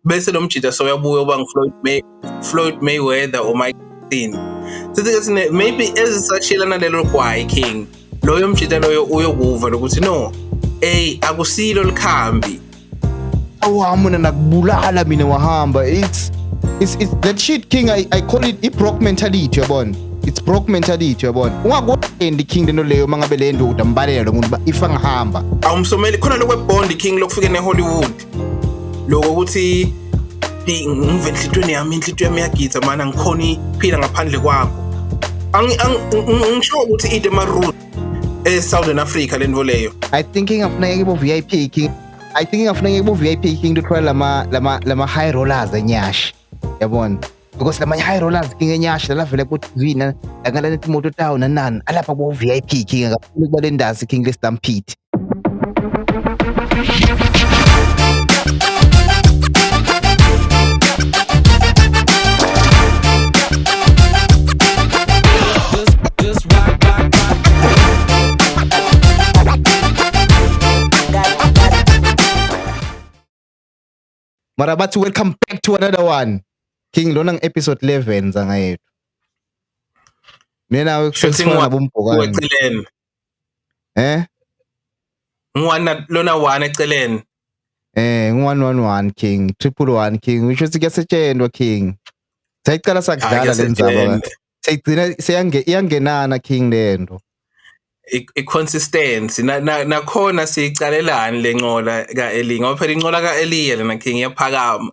bese lo mjida soyabuya uba Floyd Mayweather or Mike Tyson. Sithi maybe ezisashila nalelo gwayi King loyo mjida loyo uyokuva lokuthi no akusilo likhambi awamuna nakubulala mina wahamba. It's that shit King. I call it broke mentality yabona. It's broke mentality yabona. Ungakwendi King lento leyo mangabe le ndoda mbalela ngoba if angihamba awumsomeli khona lokwebond King lokufika neHollywood lokho ukuthi ngivela inhlitweni yami iyagitsa mana ngikhona iphila ngaphandle kwakho ngisho ukuthi idemaroot eSouthern Africa lento leyo. I thinking of nayebo VIP King. I thinking of nayebo VIP King to try lama high rollers enyash yabona because lama high rollers King enyash la vele ku TV na ngala nethi moto tawo nanani alapha ku VIP King akaphuli kubalendazi King le Stampede. Marabathi, welcome back to another one. King lona episode 11 zanga yethu. Mina ukusifuna bombhokana. Eceleni. Ngwana lona 1 eceleni. 111 King, 111 King. Usho siyasetshenzwa King. Sayicala sakudlala lenzaba. Sayigcina iyangenana King lento. I-consistency nakhona siyicalelani lenqola kaEli ngoba phela inqola kaEliya lena King iyaphakama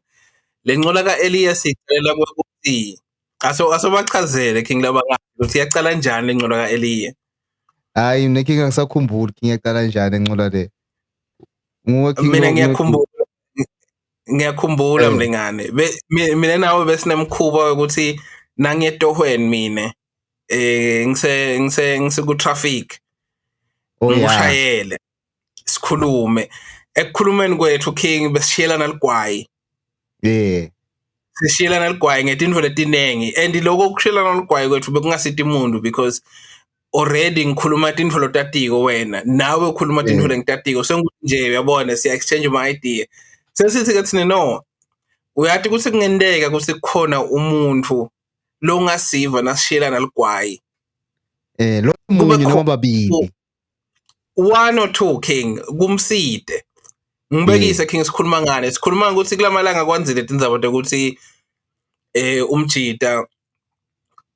le nqola kaEliya siyicalela ukuthi asobachazele King labangani ukuthi iyacala kanjani lenqola kaEliya. Hayi mina King angisakhumbuli King iyacala kanjani enqola le. Mina ngiyakhumbula mlengane mina nawe besinemkhuba ukuthi nangiyetohweni mina ngise ku traffic ngishayele sikhulume ekukhulumeni kwethu King besishiyelana ligwayi sishiyelana ligwayi ngetinto letinengi and lokho kushiyelana ligwayi kwethu bekungasithi umuntu because already ngikhuluma tinto lotatiko wena nawe ukhuluma tinto lengitatiko senguthi nje uyabona siya exchange my idea sesithi ke thina no uyathi ukuthi kungendeka ukuthi kukhona umuntu lo ngasiva nasishiyelana ligwayi lo munye noma babili 1 or 2 King kumside ngibekise King sikhuluma ngane sikhuluma ukuthi kulamalanga kwanzile tindzaba ukuthi umjida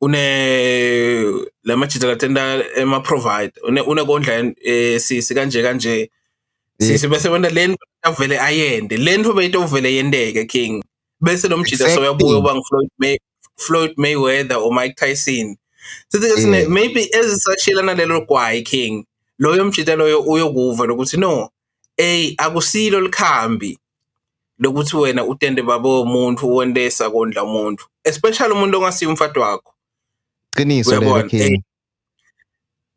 une lamajida latenda ema provide une kondla sisi kanje sisi bese wena lento avele ayende lento beyitovele yendeke King bese lo mjida soyabuya uba Floyd Mayweather or Mike Tyson. Sithi maybe ezisashila nalelo gwayi King loyo mjida loyo uyokuva lokuthi no akusilo likhambi lokuthi wena utende babo umuntu wendesa kondla umuntu especially umuntu ongasiyo umfati wakho qiniso lelo King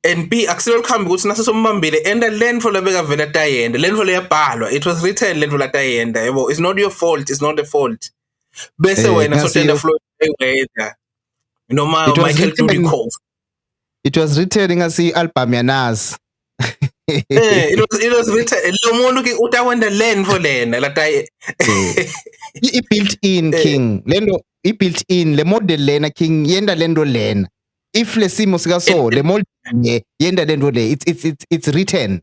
and B akusilo likhambi ukuthi naso sombambile enda lento lebeka vela tayenda lento leyabhalwa it was written lento la tayenda yebo it's not your fault, it's not the fault bese wena sotenda Floyd Mayweather noma Michael Dudikoff. It was written ngasi album yaNas. It was written lo muntu ke utawenda lento lena la tay I built in King lento I built in le model lena King yenda lento lena if lesimo sika so le model yenda lento le it's written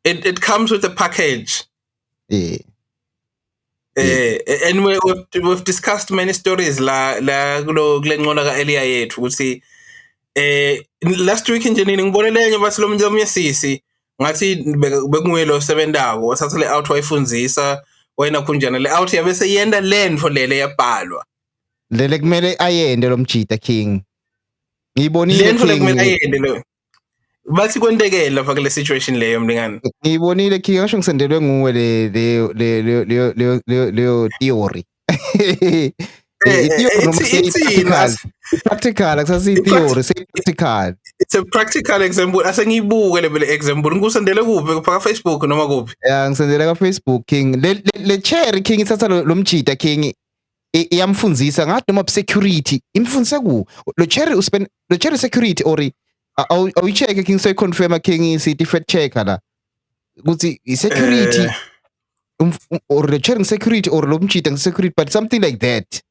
it comes with a package. And we've discussed many stories la kule nqola kaEliya yethu ukuthi last week nje nini ngibone lenye bathi lo mnye sisi ngathi bekunguye lo sebendako wathatha le out wayifundzisa wena kunjana le out yabese yenda lento lele yabhalwa lele kumele ayende lo mjida King ngibonile lento le kumele ayende lo bathi kwendekela lapha kule situation leyo mlingani ngibonile King ngisho ngisendelwe nguwe le theory practical akusasi theory practical it's a practical example asengiyibuke le example ngikusendele kuphi phaka Facebook noma kuphi ngisendele ka Facebook King le cherry King ithatha lo mjida King iyamfundzisa ngathi noma security imfundise ku lo cherry security or awuyicheck King soyiconfirma King isithi fact checker la ukuthi security or the sharing security or lo mchita security, but something like that.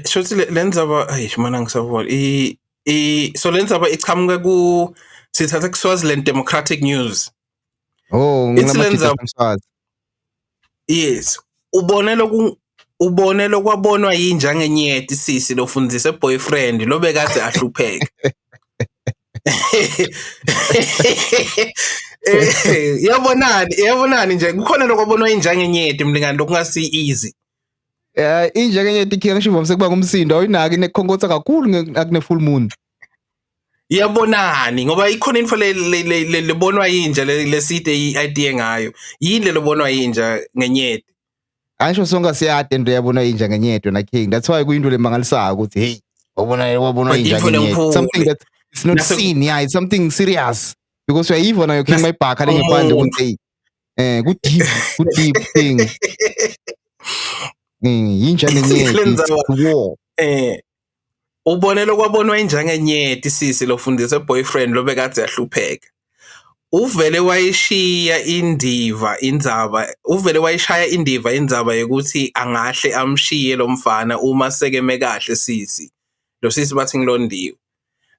Shothi lenzaba ayish mana ngisabona so lenzaba ichamuka ku sithatha ku Swaziland Democratic News. Oh, It's ngilamajita lenzaba samswazi. yes ubonelo kwabonwa yinja ngenyeti sisi lofundisa boyfriend lo bekade ahlupheka. Yabonani nje kukhona lokwabonwa inja ngenyeti mlingani lokungasi easy. Inja ngenyeti king ngisho vamse kuba ngumsindo awuyinaki nekhonkotha kakhulu akune full moon. Yabonani ngoba ikhona info lebonwa yinja leside idea ngayo yini lebonwa yinja ngenyeti. Angisho sonke siyade into yabona inja ngenyeti na king, that's why kuyinto lemangalisayo ukuthi hey wabona inja ngenyeti, something that it's not seen, yeah, it's something serious because uyayivona yo king mayibhakha lengaphandle ukuthi good deep thing. Inja ngenyeti war. Ubonelo kwabonwa inja ngenyeti sisi lofundisa boyfriend lo bekade yahlupheka. Uvele wayishaya indiva indzaba yokuthi angahle amshiye lo mfana uma sekeme kahle sisi. Lo sisi bathi ngilondiwe.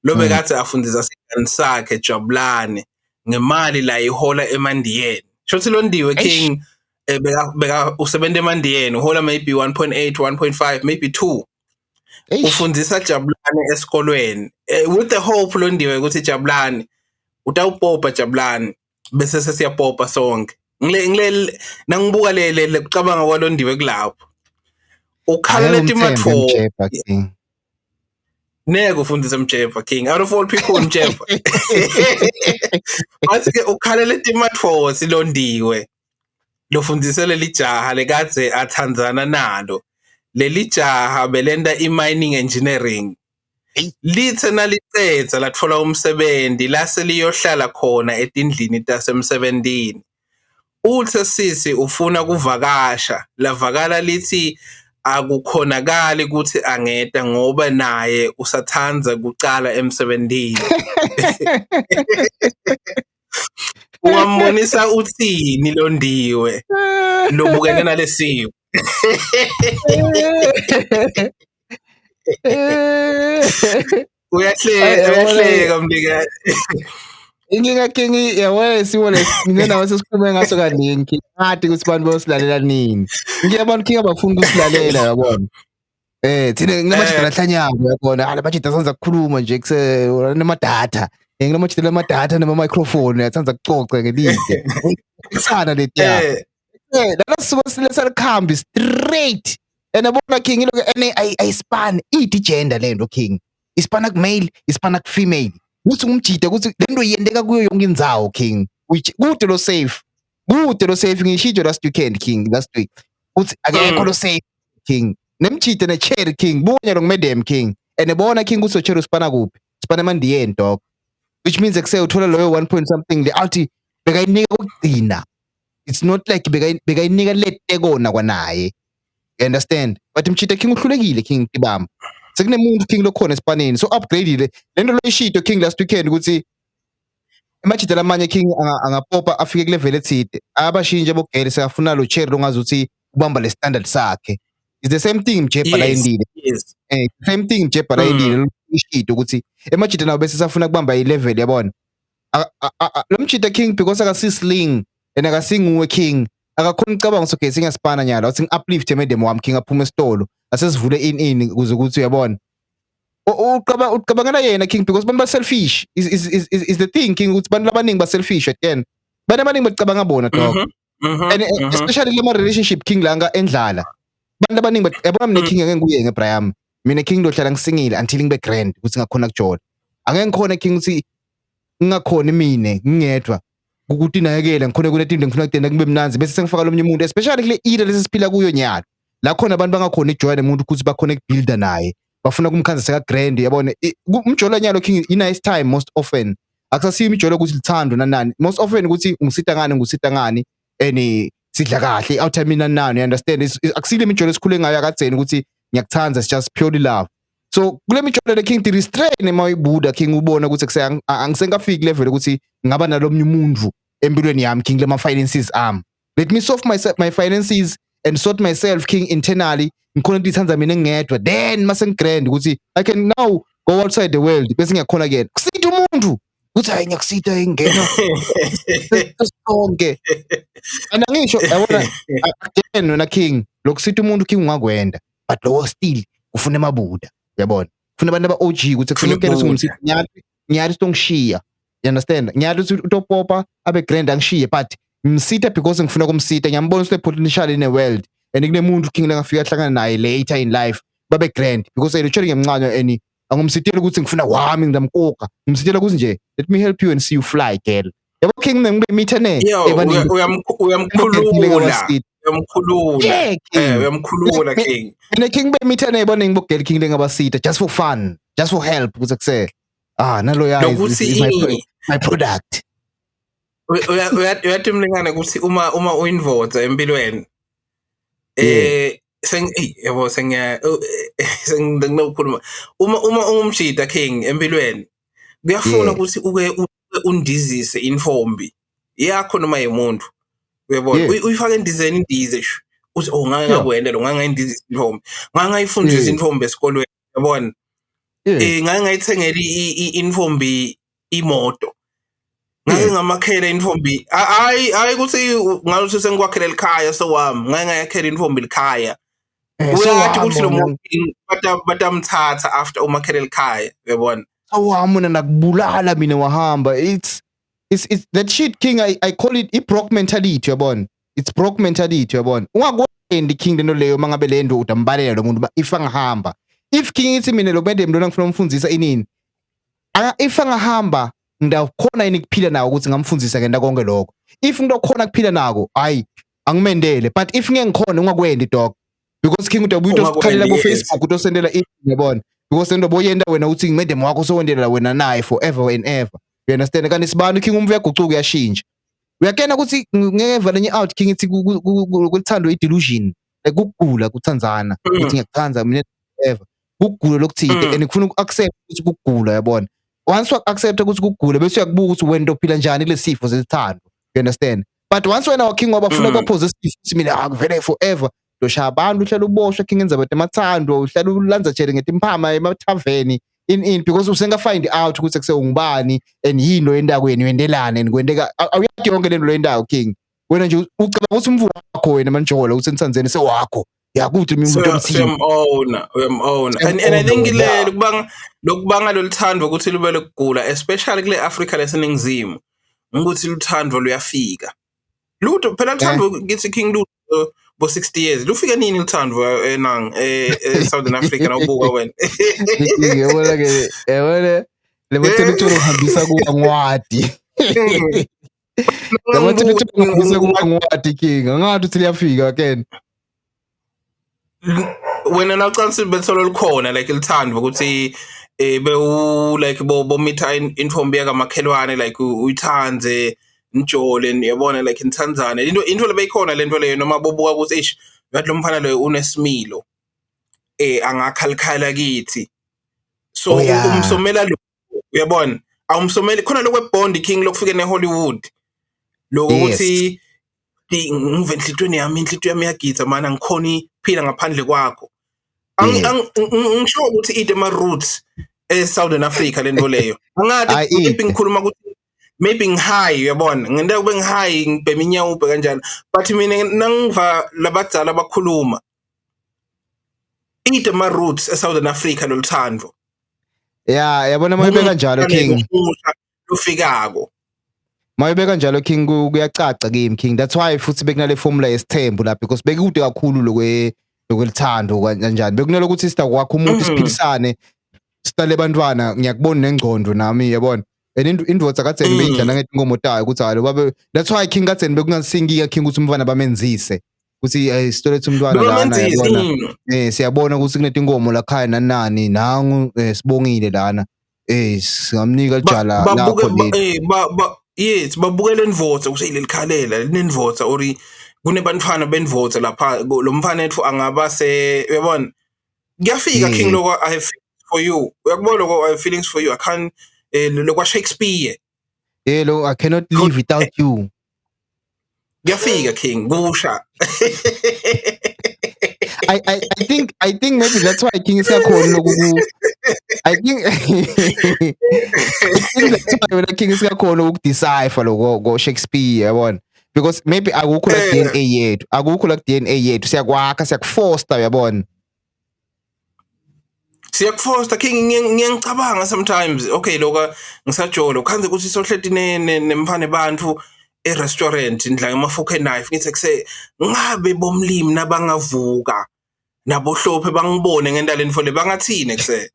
Lo bekade afundisa isingane sakhe Jabulane ngemali la ihola eMandiyeni. Shothi londiwe king beka usebenza eMandiyeni uhola maybe 1.8 1.5 maybe 2. Ufundisa Jabulane esikolweni with the hope londiwe ukuthi Jabulane utawupopa Jabulane bese sesiyapopa sonke. Ngile nangibuka le kucabanga kwalondiwe kulapho. Ukhala letimatfo. Neke ufundisa Mjepa king out of all people Mjepa. Mase ukhala letimatfo silondiwe. Lofundisa leli jaha lekadze athandzana nalo. Leli jaha belenda mining engineering. Lithe nalicedza latfola umsebenzi lase liyohlala khona etindlini tasemsebentini. Uthe sisi ufuna kuvakasha, lavakala lithi akukhonakali ukuthi angeda ngoba naye usathanza kucala emsebentini. Wambonisa uthini londiwe lobukene nalesimo. Uyahleka mlingani. Inkinga king yawe siwona ngena sesikhulume ngaso kaningi ngathi ukuthi abantu bosilalela nini. Ngiyabona king abafuna ukusilalela yabona. Thina nginamajita lahlanyako yabona labajita sanza ukukhuluma nje nama data. Nginamajita lama data nama microphone yathanza ukucoca ngelide. Kusana letiya. Lana sisuke silesalikhamba straight. Yabona king iloko ayispan ithi gender lento king. Ispana ku male, ispana ku female. Kuthi ngumjida ukuthi lento yendeka kuyo yonke indzawo king. Kude lo safe. Kude lo safe ngishijo last weekend king last week. Kuthi akekho lo safe king. Nemjida ne cherry king bunya lo madam king. Bona king ukuthi cherry uspana kuphi? Uspana eMandiyeni dog. Which means ekuse uthola loyo 1 point something le athi bekayinika ukugcina. It's not like bekayinika lete kona kwanaye. You understand? But mjida king uhlulekile king tibamba. Sekunemuntu king lokhona esipaneni so upgrade lento lo ishito king last weekend ukuthi emajita lamanye king angapopa afike ku level ethide abashinje bogele sekafuna lo cherry longazi ukuthi ubamba le standard sakhe. It's the same thing Mjepa la endile. Same thing Mjepa la endile lo ishito ukuthi emajita nawo bese safuna kubamba i-level yabona. Lo mjita king because akasisling and akasinguwe king akakhona ucabanga so okay singaspana nyala uthi uplift emedem wami king aphuma esitolo asesivule in ukuze ukuthi uyabona uqabangela yena king because bantu ba selfish is the thing king ukuthi bantu abaningi ba selfish at then bantu abaningi bacabanga bona dog and especially lema relationship king langa endlala bantu abaningi yabona mina king ngeke nguye ngeBraham mina king ndohlala ngisingile until ngibe grand ukuthi ngakhona kujola angeke ngikhona king ukuthi ngingakhona mine ngingedwa ukuthi nayekela ngikhona kuletinto ngifuna kudena kube mnanzi bese sengifaka lo omunye umuntu especially kule era lesisiphila kuyo nyalo la khona abantu bangakhona ijoin umuntu ukuthi bakhona builder naye bafuna kumkhanzisa ka grand yabona umjolo nyalo king i nice time most often akusasiyo imijolo ukuthi lithando nanani most often ukuthi ngusita ngani and sidla kahle out time nanani you understand akusile imijolo esikhule ngayo akadzeni ukuthi ngiyakuthanza it's just purely love so kule mijolo le king ti restrain emayibuda king ubona ukuthi angisengafiki level ukuthi ngaba nalomnye umuntu empilweni yami king lema finances ami let me solve my finances and sort myself king internally ngikhona ngithanza mina ngedwa then mase ngigrand ukuthi I can now go outside the world bese ngiyakhona again kusitha umuntu ukuthi hayi ngiyakusitha ingena sonke ana ngisho yabona again wena king lokusitha umuntu king ungakwenda but lo still ufuna emabuda yabona ufuna abantu aba OG ukuthi kufuneka singumsitha nyathi sitongishiya you understand nyathi utopopa abe grand angishiye but ngimsitha because ngifuna kumsitha ngiyambona usile potential in the world and kunemuntu king lengafika hlangana naye later in life babe grand because ayilotshela ngiyamncane and angumsithela ukuthi ngifuna wami ngidamkoka ngimsithela ukuthi nje let me help you and see you fly girl yabo king ngibe meet ne uyamkhulula king and king be meet ne yabona ngibo girl king lengabasitha just for fun just for help ukuthi kuse nalo yazi my product uyathi mlingane ukuthi uma uyinvodza empilweni yabo senginokukhuluma uma ungumshida king empilweni kuyafuna ukuthi uke undizise infombi yakho noma yemuntu uyabona uyifaka endizeni indize uthi ngake ngakwenda lo ngake ngayindizisa infombi ngake ngayifundisa infombi esikolweni yabona ngake ngayithengela infombi imoto ngake ngamakhela infombi hayi ukuthi ngaluthi sengikwakhela ekhaya sowami ngake ngayakhela infombi ekhaya uyathi ukuthi lo muntu batamthatha after umakhela ekhaya uyabona awamuna nakubulala mina wahamba it's that shit king I call it broke mentality yabona it's broke mentality yabona ungakwendi king lento leyo mangabe lento udambalela lo muntu if angahamba if king ithi mina lo bende mntwana ngifuna umfundisa inini if angahamba ndakhona yini kuphila nawo ukuthi ngamfundisa ngenda konke lokho if ngidokhona kuphila nako hayi angimendele but if ngeke ngikhona ungakwendi dog because king udabuya usikhalela ku Facebook utosendela yabona because into boyenda wena uthi ngimedem wakho sowendela wena naye forever and ever you understand kanti sibani king umvu yagucuka uyashintsha uyakena ukuthi ngeke valenye out king ithi kulithando i-delusion like ukugula kuthanzana ukuthi ngiyakuthanza mina ever ukugula lokuthide and ngifuna uku-accept ukuthi ukugula yabona once uaccept ukuthi ukugula bese uyakubuka ukuthi wena uphila njani lesifo sesithando you understand but once wena king wabafuna kuba positive ukuthi mina akuvele forever doshaya abantu uhlala uboshwa king enza abantu amathando uhlala ulanza tshele ngetimphama emathaveni in because usenga find out ukuthi kuse ungubani and yini lo yendaweni wendelane nikwendeka awuyathi yonke lento lo yendawo king wena nje ucabanga ukuthi umvu wakho wena manjola uthi enithanzeni sewakho yakuthi mina umuntu omthini uyamona and I think lokubanga lolithando ukuthi lube lokugula especially kule Africa leseningizimu ukuthi luthandwa luyafika lutho phela uthando ngithi king lutho bo 60 years lufika nini uthando enang Southern Africa nawubuka wena yabona ke yabona lebothela uthando uhambisa kuba ngwadi lebothela uthando uhambisa kuba ngwadi king angathi uthi liyafika again wena nawucanisile betholo likhona like lithandwa ukuthi like bo mitha infombi yakamakhelwane like uyithanze njole yabona like in Tanzania into lebeyikhona lento leyo noma bobuka ukuthi yathi lo mfana lo unesimilo angakhalikhala kithi so umsomela lo uyabona awumsomeli khona lokwebond king lokufika neHollywood lokho ukuthi ngivenhlitweni yami inhlitho yami yagitha mana ngikhona phila ngaphandle kwakho ngisho ukuthi idema roots eSouthern Africa lento leyo angathi maybe ngikhuluma ukuthi maybe ngihigh uyabona ngenda kube ngihigh ngibhema inyawo ubhe kanjalo but mina nangiva labadzala bakhuluma idema roots eSouthern Africa loluthando yabona mayibeka njalo king lufikako mayibeka njalo king kuyacaca kimi king that's why futhi bekunale formula yesithembu la because bekude kakhulu lokwelithando kanjani bekunalo ukuthi sister kwakho umuntu siphilisane sitale bantwana ngiyakubona nengcondo nami yabona and indvodza katseni beyidlala ngetinkomo tayo ukuthi hayi babe that's why king katseni bekungasingi king ukuthi umfana bamenzise ukuthi sitolethe umntwana lana yabona siyabona ukuthi kunetinkomo la khaya nanani nangu sibongile lana singamnika lijala lakho yes babukela indvodza ukuthi ilikhalela linendvodza ori kunebantwana bendvodza lapha lo mfana ethu angaba uyabona kuyafika king lokho I have feelings for you uyakubona lokho I have feelings for you I can't lokwa Shakespeare lo I cannot live without you Kuyafika king kusha. I think maybe that's why King siyakhona loku I think I think that's why wena King siyakhona ukudecipher lo Shakespeare yabona because maybe akukho la DNA yethu siyakwakha siyakufoster yabona Siyakufoster king ngiyangicabanga sometimes okay loka ngisajolo khanze ukuthi sohleti nemphane bantu e-restaurant ndla ngamafork and knife ngithi kuse ngabe bomlimi nabangavuka nabohlophe bangibone ngendaleni fole bangathini kuse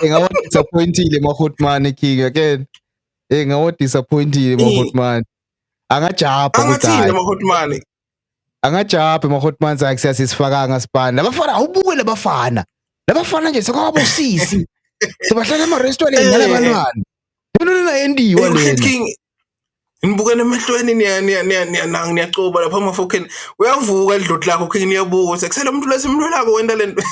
ngawa disappointed mahotman King again ngawa disappointed mahotman angajapha angathini mahotman angajapha mahotman zakhe siyasifakanga sibani labafana awubuke labafana nje sekwabosisi sebahlala ema-restaurant nalabantwana yona yendiwa lena ngibukene emehlweni niyacoba lapha amafokeni uyavuka idloti lakho king niyabuka sekusele umuntu lesimlwelako wenda lento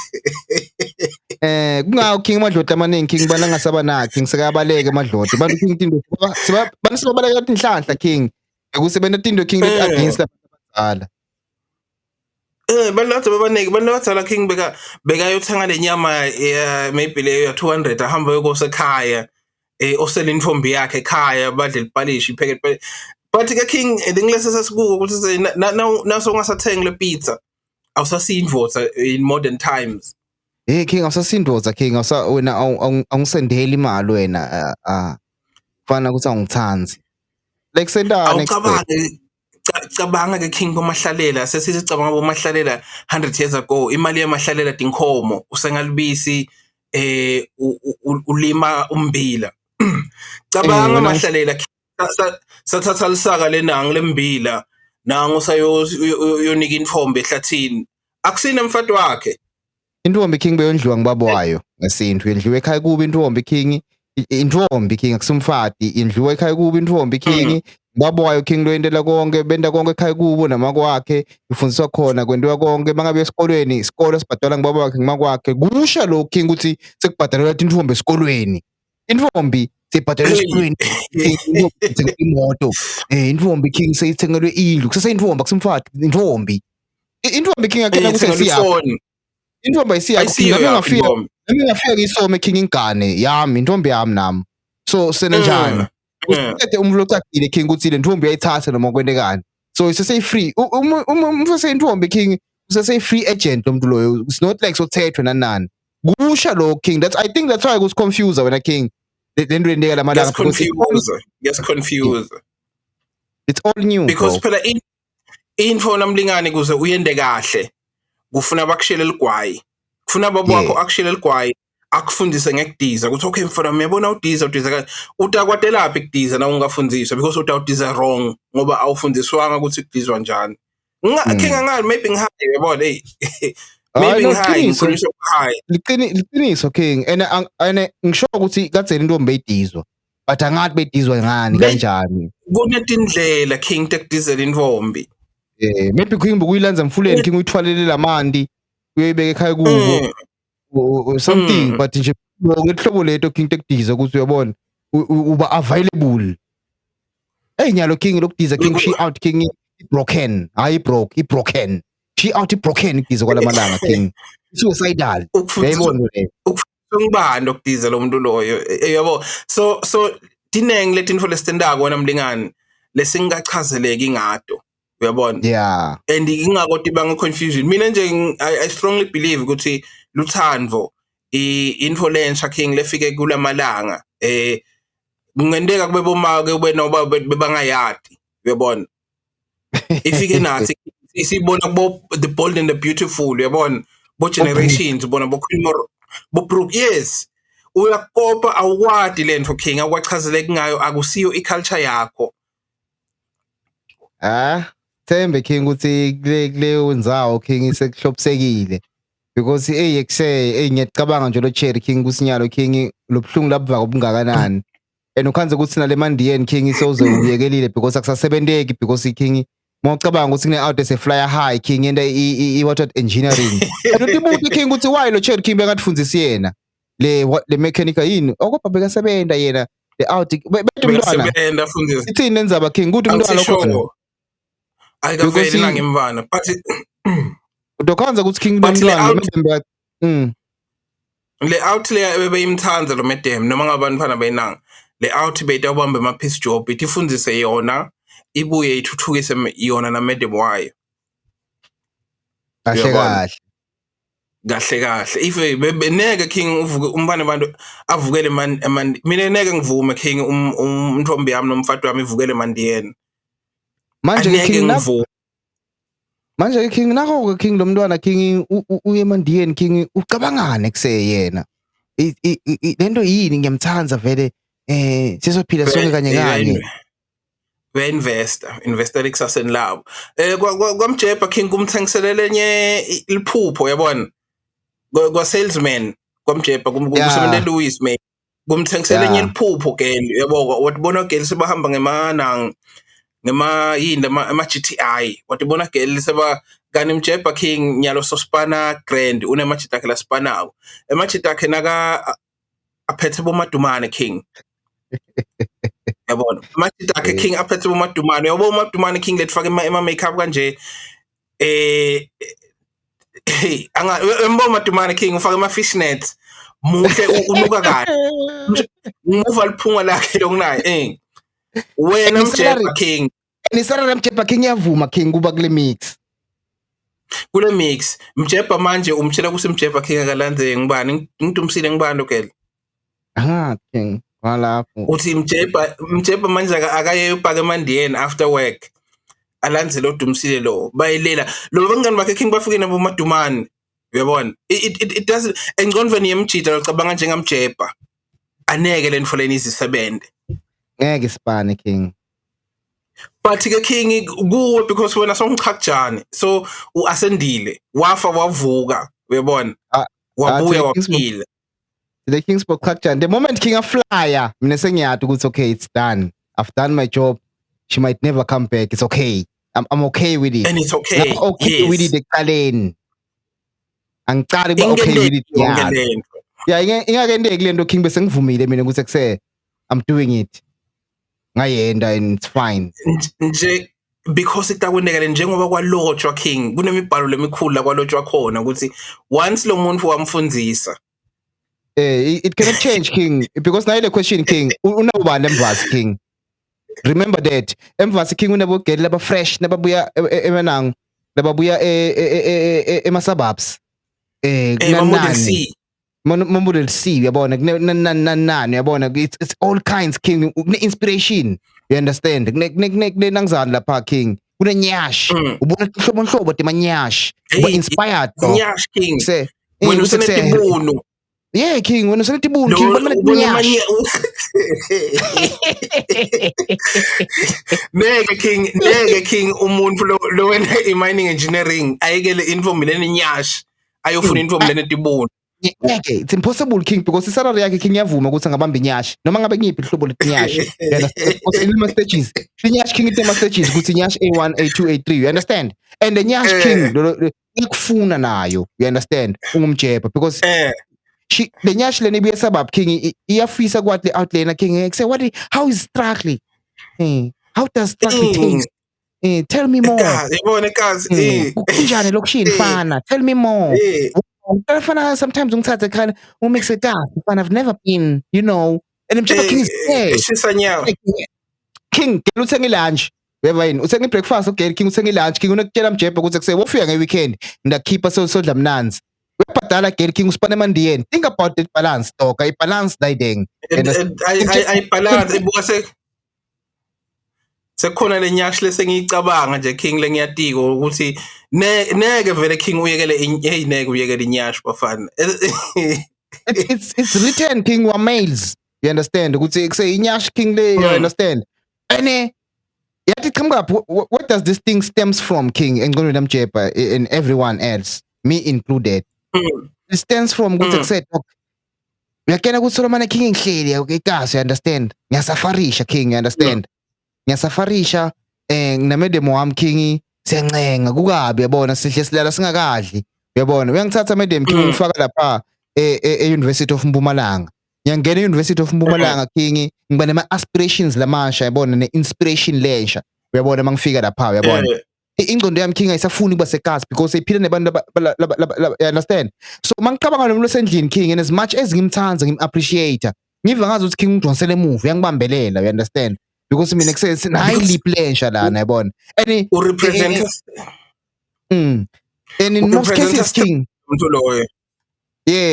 kungawo King amadloti amaningi King bana ngasaba nakhe King sekabaleke amadloti bantu King tindo banisibabaleka inhlanhla King ekusebenta tindo King let against abadala bantu babaneke bantu abadala King bekayothenga lenyama maybe leyo ya 200 ahamba yokose ekhaya osele intombi yakhe ekhaya badle lipalishi ipheke but ke King ngilese sasibuka ukuthi naso ungasathenga le pizza awusasindvoza in modern times King awusasindvoza King wena awungisendeli imali wena kufana ukuthi awungithanzi like sendana cabanga ke King bomahlalela sesicabanga bomahlalela 100 years ago imali yemahlalela dinkomo usengalibisi ulima umbila cabanga amahlalela sathatha lisaka lenanga lembila nangu sayonika intombi ehlathini akusina mfati wakhe intombi King beyondliwa ngibaba wayo ngesintu indliwe ekhaya kubi intombi King akusumfati indliwe ekhaya kubi intombi King ngibaba wayo King loyentela konke benda konke ekhaya kubo namakwakhe ifundiswa khona kwentiwa konke mangabe esikolweni isikole sibhadala ngibaba wakhe ngemakwakhe kusha lo King ukuthi sekubhadalwa intombi esikolweni intombi sibhadala esikolweni imoto intombi King seyithengelwe indlu kusase intombi akusumfati intombi King akena kusesiya intombi ayisiya ngingafika ngisome King ingane yami intombi yami nami so sena njani usithethe umuntu ocacile King ukuthi le ntombi uyayithatha noma kwendekani so isese free umfase intombi King usese free agent lo muntu loyo it's not like sothethwe nanani kusha lo King I think that's why I was confused wena King lento yendeka lamalanga yes confused it's all new because phela info namlingani kuze uyende kahle kufuna bakushele ligwayi kufuna babo wakho akushele ligwayi akufundise ngekudiza ukuthi okay mfana uyabona udiza utakwatelaphi kudiza na ungafundiswa because utawudiza wrong ngoba awufundiswanga ukuthi kudizwa njani King angazi maybe ngihaye yabona hey maybe ngihaye ngikhulisa high liqiniso King and ngisho ukuthi kadzeni intombi beyidizwa but angathi beyidizwa ngani kanjani kunetindlela King tekudizela intombi maybe King bukuyilanza emfuleni King uyithwalele lamanti uyibeka ekhaya kubo something but nje ngehlobo letho King tekudiza ukuthi uyabona uba available nyalo King lokudiza King she out King broken broken she out broken kudiza kwalamalanga King suicidal yayibona le ngibani okudiza lo muntu loyo yabo so dineng letinfo lesitendako wena mlingani lesingachazeleki ingado uyabona and ingakoti banga confusion mina nje I strongly believe ukuthi Luthandvo info lensha King lefike kulamalanga kungenteka kube bomake kube noba bebangayadi uyabona ifike nathi isibona kubo the bold and the beautiful uyabona bo generations ubona bo Queen bo Brooke yes uyakopa awukwadi lento King akwachazeleki ngayo akusiyo iculture yakho Thembe King ukuthi kuleyo ndzawo King isekuhlopsekile because ngiyacabanga nje lo Cherry King kusinyalo King lobhlungu labuvaka obungakanani and ukhanze ukuthi nale mandiyeni King isoze uyekelile because akusasebenteki because King mawucabanga ukuthi kune out as a flyer high King yenda i-water engineering uthi King ukuthi why lo Cherry King bekatfundzisi yena le mechanical yini okopha bekasebenza yena le out bethu umntwana bekasebenza fundisa ithini indzaba king kuthi umntwana lokho angisisho ayikaveli nangimvana but udokhonza ukuthi king But lomntwana le out le bebeyimthanza lo madam noma ngabantu phana bayinanga le out beyitawubamba ama piece job itifundise yona ibuye ithuthukise yona na madam wayo kahle Uyabona? kahle kahle if beneke king uvuke umbane abantu avukele mina neke ngivume king umntombi yami nomfati wami ivukele mandiyena manje aneke king ngivume manje king nakho king lomntwana king uye emandiyeni king ucabangane kuseyena lento yini ngiyamthanza vele sizophila sonke kanye kanye investor ikusaseni labo kwamjebha king kumthengiselele enye liphupho yabona kwa salesman kwamjebha kusebenza Louis May kumthengisela enye liphupho girl yabo watibona girl sebahamba ngema yini ama GTI watibona girl seba kani mjebha king nyalo sospana grand unemajita akhe la spanawo emajita akhe naka aphethe bomadumane king yabona amajita akhe king aphethe bomadumane yabo bomadumane king letfaka ema makeup kanje hey embo madumane king ufaka ama fishnets muhle unuka kahle umuva liphunga lakhe lokunayo wena mjebha king nisarara mjebha king yavuma king kuba kule mix mjebha manje umtshela kusi mjebha king akalandze ngibani ngidumsile ngibani lokele king walapho uthi mjebha manje akaye ubhaka emandiyeni after work alandze lo dumsile lo bayilela lo bangani bakhe king bafike nabo madumane uyabona it doesn't engconveni yemjida locabanga njengamjebha aneke le ntfoleni izisebende ngeke sibane king but ke king kuwe because wena songchakujane so uasendile wafa wavuka uyabona wabuya waphila the king spoke khakujane the moment king aflyer mina sengiyati ukuthi okay it's done I've done my job she might never come back it's okay I'm okay with it and it's okay okay with it eqaleni angicali ba okay with it yeah ingakendeki lento king bese ngivumile mina ukuthi kuse I'm doing it ngayenda and it's fine nje because itakwendekele njengoba kwalotshwa king kunemibhalo lemikhulu kwalotshwa khona ukuthi once lo muntu wamfundzisa it cannot change king because now the question king unabani emvasi king remember that emvasi king unabogeli laba fresh nababuya emanang nababuya ema suburbs kunani Model C uyabona nani uyabona it's all kinds king kune inspiration you understand kune nangizani lapha king kune nyash ubona inhlobo temanyash uba inspired nyash king say wena usenetibuno yeah king wena usenetibuno king ubona nyash neke king umuntu lo wena mining engineering ayekele informuleni nyash ayofuna informuleni tibuno ngeke it's impossible king because isalary yakhe king yavuma ukuthi angabamba inyashi noma ngabe ngiphi ihlobo letinyashi because in stages inyashi king itema stages ukuthi inyashi A1 A2 A3 you understand and the nyashi king ikufuna nayo you understand ungumjebha because the nyashi leni ibuye suburb king iyafisa kwathi outliner king say how is struggling how does struggling taste tell me more yabona kazi kunjani lokushini fana tell me more Fana sometimes ungithatha ekhaya umixe kahle fana I've never been you know and mjebha king is king uthenga lunch weva yini uthenga ibreakfast okay king uthenga lunch king unakutshela mjebha ukuthi kuse wofika ngeweekend ndakhipha sodla mnanzi webhadala girl king usipana emandiyeni think about that balance doka i-balance diding I balance ibuka sekhona lenyashi lesengiyicabanga nje king lengiyatiko ukuthi neke vele king uyekele neke uyekele inyashi bafana it's written king wa mails you understand ukuthi say inyashi king le you understand and yathi qhamuka what does this thing stems from king engqondweni namjebha and everyone else me included it stems from ukuthi kusaid uyakena ukuthi Solomon king ngihleli eKasi you understand ngiyasafarisha king you understand ngiyasafarisha nginamedemo wami king siyancenga kukabi yabona sihle silala singakadli uyabona uyangithatha medem king ngifaka lapha e-University of Mpumalanga ngiyangena e-University of Mpumalanga king ngiba nama-aspirations lamasha yabona ne-inspiration lensha uyabona mangifika lapha uyabona ingqondo yami king ayisafuni ukuba sekasi because iphila nebantu you understand so mangicabanga nomuntu osendlini king and as much as ngimthanda ngim-appreciate ngiva ngazi ukuthi king ngidonsele emuva uyangibambelela you understand because mina nayi leap lensha lana yabona and and in most cases king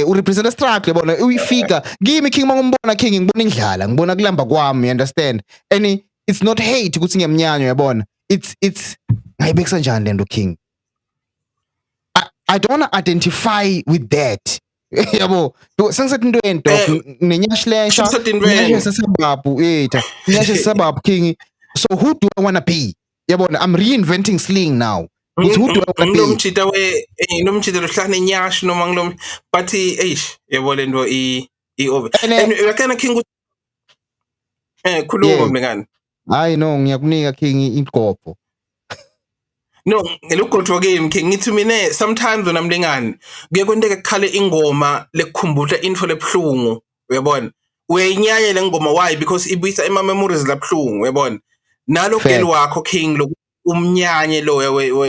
urepresent a struggle yabona uyifika kimi king mangimbona king ngibona indlala ngibona kulamba kwami you understand and it's not hate ukuthi ngiyamnyanya yabona it's ngayibekisa njani lento king I don't want to identify with that yabo sengisethi into ento nenyashi lensha sababu nyashi sababu king so who do I want to be yabona I'm reinventing sling now ngilomjita nomjita lohlane nyashi noma ngilom but yabo lento over and yakana king khuluma mngani hayi no ngiyakunika king igopho no ngelugotho game king ngithi mina sometimes wena mlingani kuye kwenteke kukhale ingoma lekukhumbula info lebhlungu uyabona uyayinyanya le ngoma why because ibuyisa ema memories labhlungu uyabona nalo girl wakho king lo umnyanye lo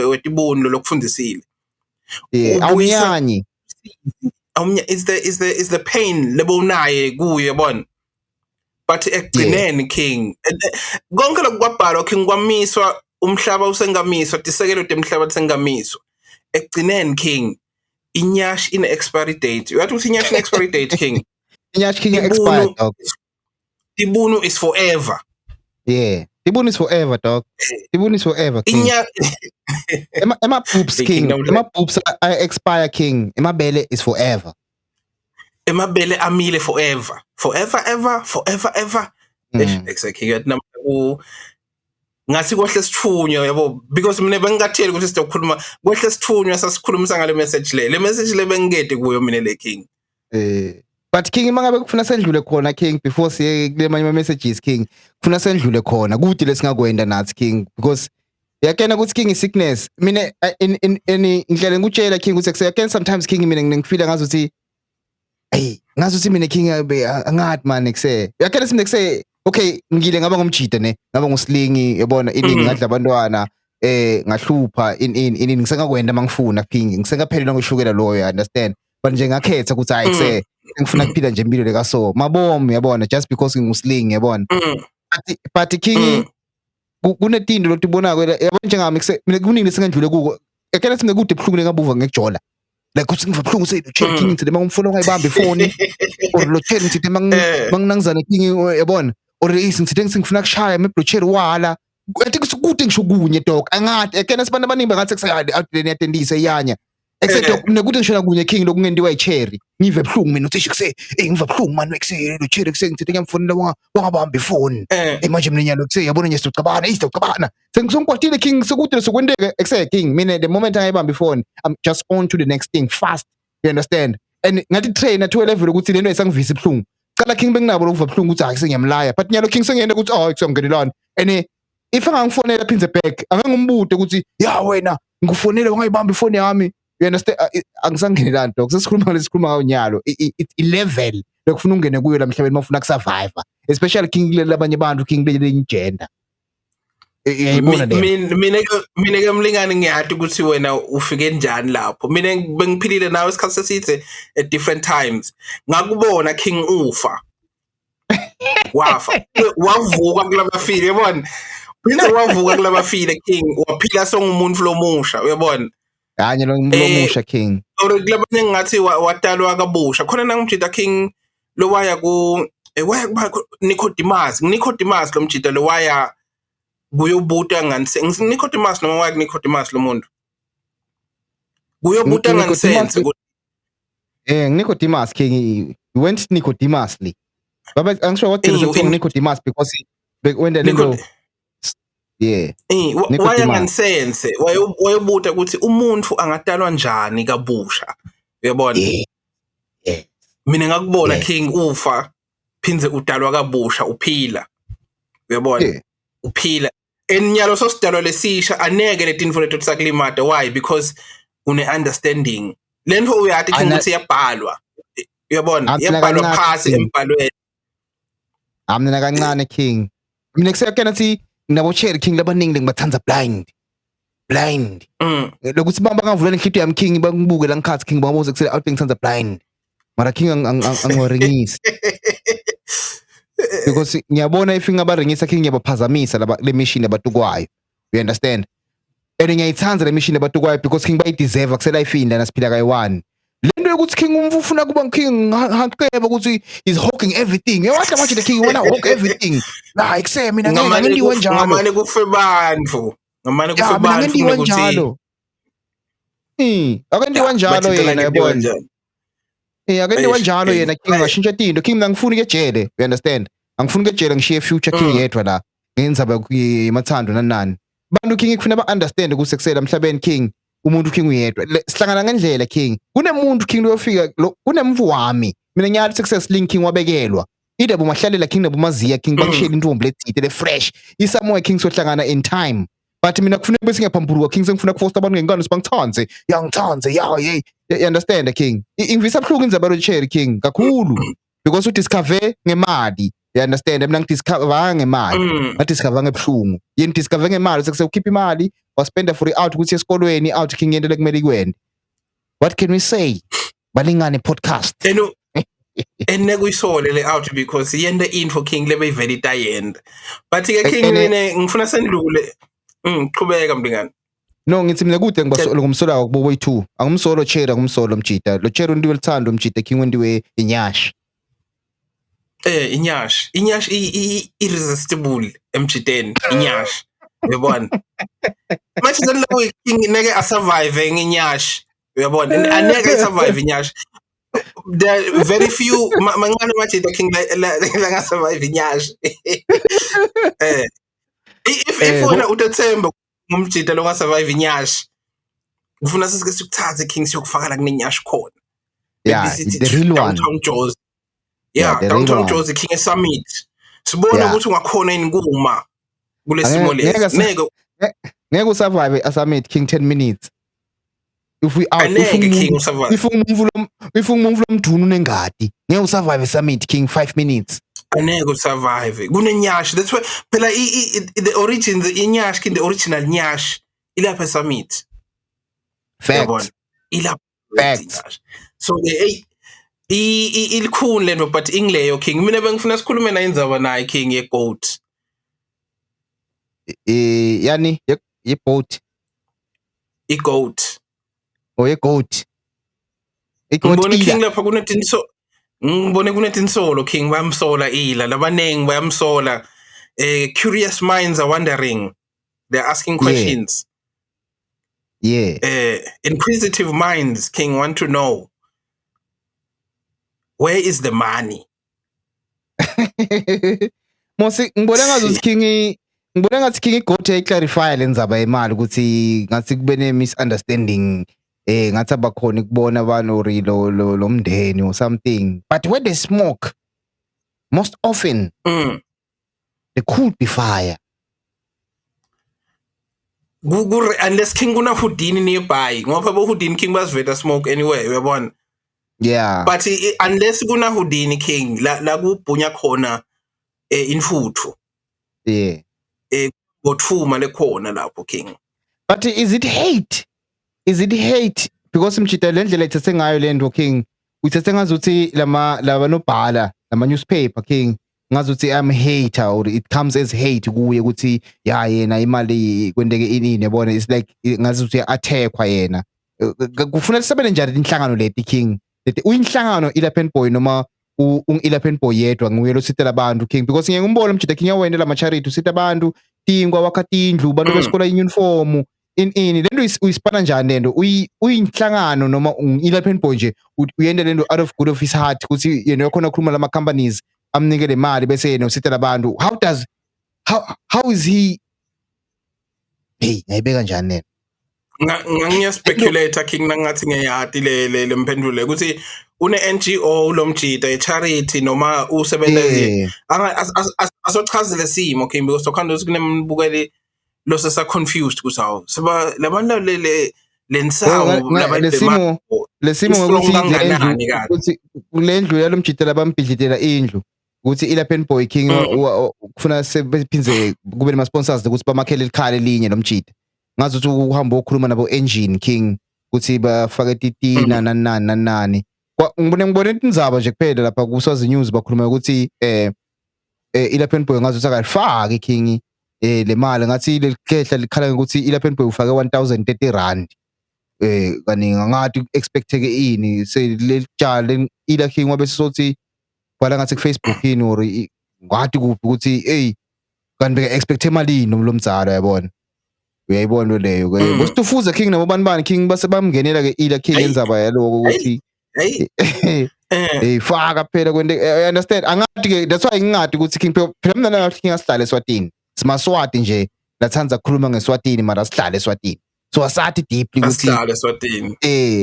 wetibuni lo lokufundisile awunyanyi is the pain lebonaye kuye yabona but ekugcineni king konke lokwabhalwa king kwamiswa umhlaba usengamiswa tisekelo temhlaba sengamiswa ekugcineni king inyashi ine expiry date uyathi uthi inyashi ine expiry date king inyashi king expired dog tibunu is forever tibunu is forever dog tibunu is forever king ema boobs king ema boobs expire king emabele is forever emabele amile forever ever exactly yathi namhlanje ngathi kohle sithunywa yabo because mina bengingatheli ukuthi sizokhuluma kohle sithunywa sasikhulumisa ngale message le message le bengingede kuyo mina le king but king mangabe kufuna sendlule khona king before siye kule manye messages king kufuna sendlule khona kuthi lesingakwenda nathi king because yakena ukuthi king sickness mina in indlela ngikutshela king ukuthi yakena sometimes king mina ngifeel ngazuthi ngazuthi mina king angathi man yakena simne okay ngile ngaba ngumjida ngaba nguslingi yabona inini ngadla abantwana ngahlupha inini ngisengakwenda mangifuna king ngisengaphelelwa ngoshukela loyo understand but nje ngakhetha ukuthi hayi ngifuna kuphila nje impilo leka so mabomu yabona just because nginguslingi yabona but king kunetinto lotibonako yabona njengami mina kuningi sengandlule kuko yakena singekude ebuhlungu ngabuva ngekujola like uthi ngiva buhlungu say check king ngithi mangifuna ungayibamba ifoni or lo check ngithi manginangizana king yabona or ngifuna kushaya emeblocheri wala athi kude ngisho kunye dog angathi ekena sibantu abaningi bangathi kusayade outline yatendisa iyanya except dog nekude ngishona kunye king lokungentiwa icherry ngive buhlungu mina uthi kuse ngiva buhlungu man wekusele lo cherry kuse ngithi ngiyamfonela wangabamba ifoni manje mina nyalo kuse yabona nje sicabana sengisongikwatile king sekude sokwendeke ekuse king mina the moment ngayibamba ifoni I'm just on to the next thing fast you understand and ngathi trainer to a level ukuthi lento ayisangivisa ibuhlungu cala king benginabo lokuva buhlungu ukuthi hayi sengiyamlaya but nyalo king sengiyenda ukuthi kusongenelana and if angangifonela phinze back angangumbude ukuthi ya wena ngikufonela ungayibamba ifoni yami you understand angisangenelani dog sesikhuluma ngawo nyalo i-level lokufuna ungene kuyo la mhlabeni mafuna kusurvive especially king labanye abantu king le gender yayibona le mina ke mlingani ngiyati ukuthi wena ufike njani lapho mina bengiphilile nawe isikhathi sesithe at different times ngakubona king ufa wafa wavuka kulabafile yabona mina wavuka kulabafile king waphila songumuntu lomusha uyabona kanye lomusha king or kulabanye ngathi watalwa kabusha khona nangumjita king lo waya ku Nicodemus lo mjita lo waya kuyobuta ngani Nicodemus noma wake Nicodemus lo muntu kuyobuta ngani sense Nicodemus king went Nicodemusly baba angisho what is Nicodemus because when the little waya ngani sense wayobuta ukuthi umuntu angatalwa njani kabusha uyabona mina ngakubona king ufa phinze udalwa kabusha uphila uyabona uphila eninyalo sosidalwa lesisha aneke letinfo lethu sakulimada why because une understanding lento uyathi ukuthi iyabhalwa uyabona iyabhalwa phasi embhalweni Mina kancane King. Mina kuseyakena thi nabo Cherry King labaningi ngibathanza blind. Lokuthi bangavula inhliziyo yami King bangibuke la ngikhathi King bangabuza kusela out ngithanza blind. Mara King angiwaringisi. Because ngiyabona if ngabaringisa King ngiyabaphazamisa le machine abatukwayo. You understand? And ngiyayithanda le machine abatukwayo because King bayideserve kusela ifinda nasiphila kayi1. Lento yokuthi King ufuna kuba King haqeba ukuthi is hawking everything. Yewahla manje the King wena hawk everything. La ikuse mina ngendiwe njalo. Ngamane kufe bandvu. Ngamane kufe bandvu ukuthi akendiwa njalo yena yabona. Akendiwa njalo yena King ngashintsha into. King ngifuna ejele. You understand? Angifuni ejele ngishiye future King yedwa la. Ngenzaba kuyimathando nanani. Bantu King ikufuna ba understand ukusekusela emhlabeni King. Umuntu King uyedwa sihlangana ngendlela King kunemuntu King lofika kunemvu wami mina ngiyathi success link King wabekelwa idabo mahlalela King nabo maziya King bangishela intombi lethite le fresh isamoya King sohlangana in time but mina kufuneka bese ngiyaphamburuka King sengifuna kufosta abantu ngengane sibangithanze yangithanze hey you understand King ingivisa abhlungu inzaba lo Cherry King kakhulu because udiscover ngemali you understand mina ngidiscover ngemali ngadiscover ngebhlungu yini discover ngemali sekukhipha imali waspenda for out ukuthi esikolweni out King yendele kumele ikwende what can we say balingane podcast ene kuyisole le out because yende info King lebe very tired but ke King mina ngifuna sendlule qhubeka mlingane no ngithi mina kude ngibasolo ngumsola kubo boy2 angumsolo Cherry angumsolo Mjida lo Cherry ndiwe lithando Mjida King wendiwe inyashi inyashi irresistible Mjideni inyashi uyabona manje lo King neke asurvive ngenyashi uyabona aneke survive inyashi there very few mangane Mjida King la survive inyashi if wena utathemba ngumjida lo ngasurvive inyashi ufuna sisike sikuthathe King siyokufaka la kunenyashi khona the real one Downtown Jozi Downtown Jozi King Summit sibona ukuthi ungakhona inkuma kulesimo lesi ngeke usurvive a-summit King 10 minutes if we out if umumvu lomdunu nengadi ngeke usurvive a-summit King 5 minutes aneke usurvive kunenyashi that's why phela the origin the inyashi King the original nyashi ilapha e-summit facts ilapha so ilikhulu lento but ingleyo King mina bengifuna sikhulume na indzaba naye King yegoat yani ye-boat igoat yegoat ngibone King lapha ngibone kunetinsolo King bayamsola ila labanengi bayamsola curious minds are wondering they're asking questions inquisitive minds King want to know where is the money Mosi ngibona ngathi King igoat clarify lenzaba imali ukuthi ngathi kube ne misunderstanding ngathi abakhona ukubona abantu lo mndeni or something but when they smoke most often there could be fire unless King kuna Houdini nearby ngoba bo Houdini King basiveta smoke anyway uyabona but unless kuna Houdini King la kubhunya khona infuthu gothuma lekhona lapho King but is it hate because Mjida lendlela ithethe ngayo lento King uthethe ngazuthi laba nobhala lama newspaper King ngazuthi I'm hater or it comes as hate kuye ukuthi yena imali kwendeke inini yabona it's like ngazuthi attackwa yena kufanele sebele njani inhlangano leti King leti uyinhlangano iLapent Boy noma iLapent Boy yedwa nguye lo sitela abantu King because ngeke umbone Mjida King yawena la charity usita abantu tingwa wakhatindlu bantu besikole uniform ini lento uyispana njani lento uyinhlangano noma iLapent Boy nje uyenda lento out of good of his heart ukuthi yena yakhona ukukhuluma lama companies amnikele imali bese yena usitela abantu how is he ngayibeka njani ngiya speculate King nangathi ngeyati le mphendule ukuthi une NGO lo Mjida charity noma usebenza nje asochazile simo King because sokhanda ukuthi kunembukeli lo sesa confused kusawo siba labantu lensango lesimo ngokuthi lendlu yalo Mjida labambhidlitela indlu ukuthi iLapin Boy King kufuna sebephinze kube nama sponsors ukuthi bamakhele ikhala elinye nomjida ngazi ukuthi uhamba ukukhuluma nabo Engine King ukuthi bafake titina nani ngibone indzaba nje kuphela lapha kuSwazi News bakhuluma ukuthi iLapin Boy ngazi ukuthi akalifaki King le mali ngathi lekhehla likhala ukuthi iLapin Boy ufake 1030 rand kaningi ngathi expecteke ini selitshala ila King wabe sothi bhala ngathi ku-Facebook yini or ngathi kuphi ukuthi hey kanti beke expect emalini nomlomzalo yabona uyayibona leyo ke bositufuza King nabo bani King base bamngenela ke ila King yenzaba yaloko ukuthi hey faka phela kwente I understand angathi ke that's why ngingadi ukuthi King phela mina nathi King asihlale eSwatini simaswati nje lathanza ukukhuluma ngeSwatini mara sihlale eSwatini so asathi deeply ukuthi asihlale eSwatini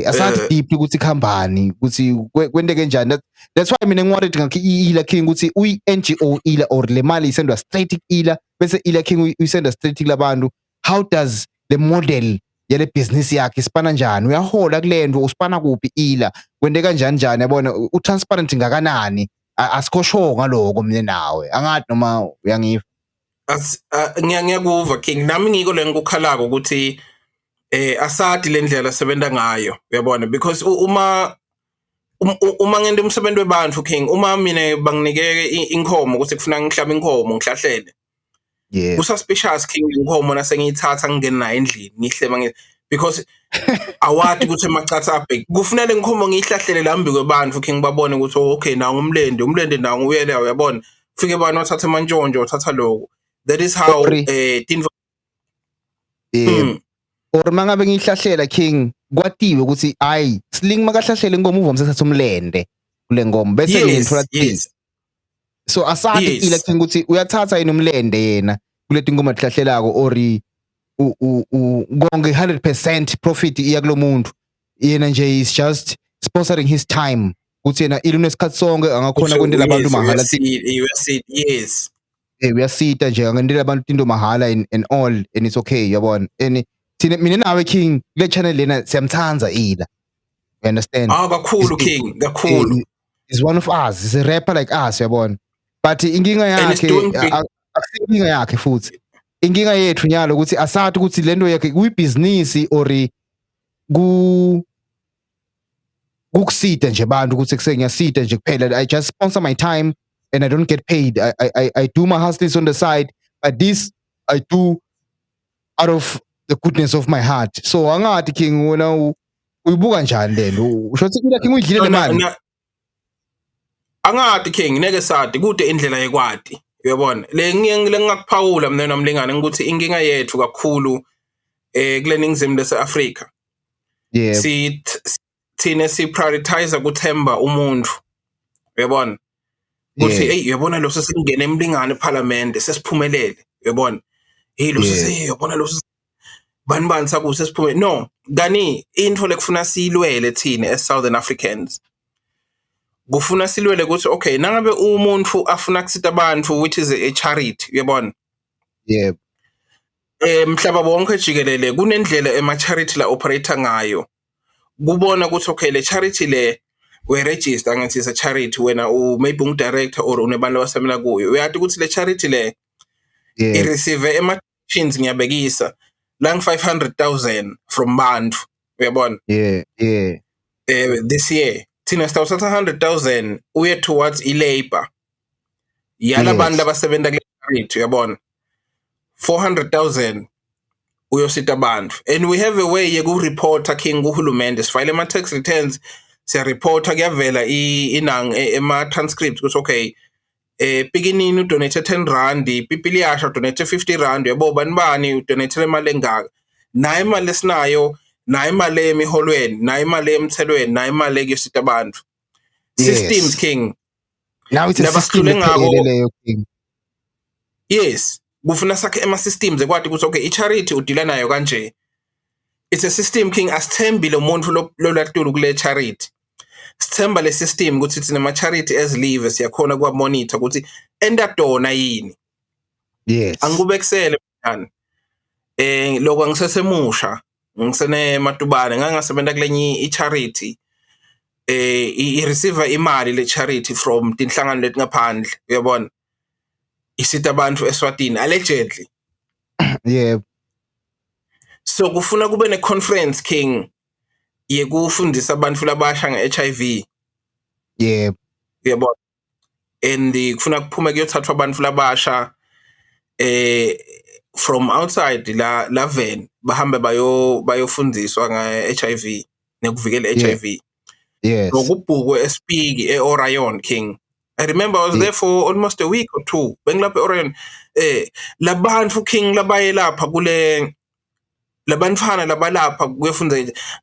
asathi deeply ukuthi khambani ukuthi kwente kanjani that's why mina ngiworried ngakho ila King ukuthi uyi-NGO ila or le mali isendwa straight ila bese ila King uyisenda straight kubantu how does the model yale business yakhe isipana njani uyahola kulento usipana kuphi ila kwente kanjani njani yabona utransparent ngakanani asikho ngaloko mina nawe angathi noma uyangiva ngiyakuva King nami ngiko le ngikukhalako ukuthi asathi le ndlela sebenza ngayo uyabona because uma ngende umsebenzi webantu King uma mina banginike inkomo ukuthi kufuna ngihlaba inkomo ngihlahlele ususpicious King inkomo nasengiyithatha ngingena nayo endlini ngihleba because awati ukuthi emacatha abhek kufanele inkomo ngiyihlahlele lambi kwebantu King babone ukuthi okay nawo umlende nawo uyele uyabona ufike bani wathatha amantshontsho wathatha lokho that is how or mangabe ngihlahlela King kwatiwe ukuthi hayi sling makahlahlela inkomo uva msethatha umlende kule ngomo bese ngiyithola so asathi ila King ukuthi uyathatha yini umlende yena kuleti inkomo ahlahlelako ori konke 100% profit iya kulo muntu yena nje is just sponsoring his time ukuthi yena ilunesikhathi sonke angakhona kwendela abantu mahala yes uyasita nje angendela abantu into mahala and all and it's okay yabona and thina mina nawe King le channel lena siyamthanza ila you understand kakhulu King kakhulu is one of us is a rapper like us yabona but inkinga yakhe akusinkinga yakhe futhi inkinga yethu nyalo ukuthi asathi ukuthi lento yakhe kuyibusiness or kukusita nje abantu ukuthi kusengiyasita nje kuphela I just sponsor my time and I don't get paid I do my hustles on the side but this I do out of the goodness of my heart so angathi King wena uyibuka njani lento usho ukuthi ila King uyidlile le mali angathi King ngeke sathi kude indlela yekwadi uyabona le ngingakuphawula mina nomlingane ukuthi inkinga yethu kakhulu kule ningizimi lase-Afrika thina prioritize ukuthemba umuntu uyabona ukuthi hey uyabona lo sesingena emlingane eParliament sesiphumelele uyabona hey lo uyabona lo bani sakuse siphumelele no kani into lekufuna siyilwele thina as Southern Africans kufuna silwele ukuthi okay nangabe umuntu afuna ukusita abantu which is a charity uyabona mhlaba wonke jikelele kunendlela ema charity la operator ngayo kubona ukuthi okay le charity le we register ngathi is a charity wena maybe director or unebantu abasebenza kuyo uyathi ukuthi le charity le I receive ema-donations ngiyabekisa lang 500,000 from bantu uyabona this year thina sitawuthatha 100,000 uye towards i-labor yala bantu abasebenza kule charity uyabona 400,000 uyosita abantu and we have a way yokureporta King kuhulumende sifile ama-tax returns siyareporta kuyavela inang ema-transcript ukuthi okay beginning udonate 10 rand Pipiliasha donate 50 rand yabo bani udonate imali engaka nayo imali esinayo nayo imali emiholweni nayo imali emthelweni nayo imali ekuyosita abantu systems King now it's a system leyo King yes kufuna sakhe ema-systems ekwadi ukuthi okay i-charity udila nayo kanje it's a system King asithembi lo muntu lolatulu kule charity sithemba le system ukuthi thina ama-charity as live siyakhona kuwa monitor ukuthi endadona yini angikubekisele manje lokho ngisesemusha ngisene matubane ngangasebenza kulenye i-charity i-receive imali le charity from tinhlangano letingaphandle uyabona isita abantu eSwatini allegedly Yeah. so kufuna kube ne conference king yekufundisa abantu labasha nge-HIV Yeah. uyabona and kufuna kuphume kuyothathwa abantu labasha from outside la van bahambe bayofundiswa nge-HIV nekuvikela HIV Yes. ngokubhukwe espiki e-Orion king I remember I was there for almost a week or two bengilapha e-Orion labantu king labaye lapha kule labantfana labalapha kuyefunda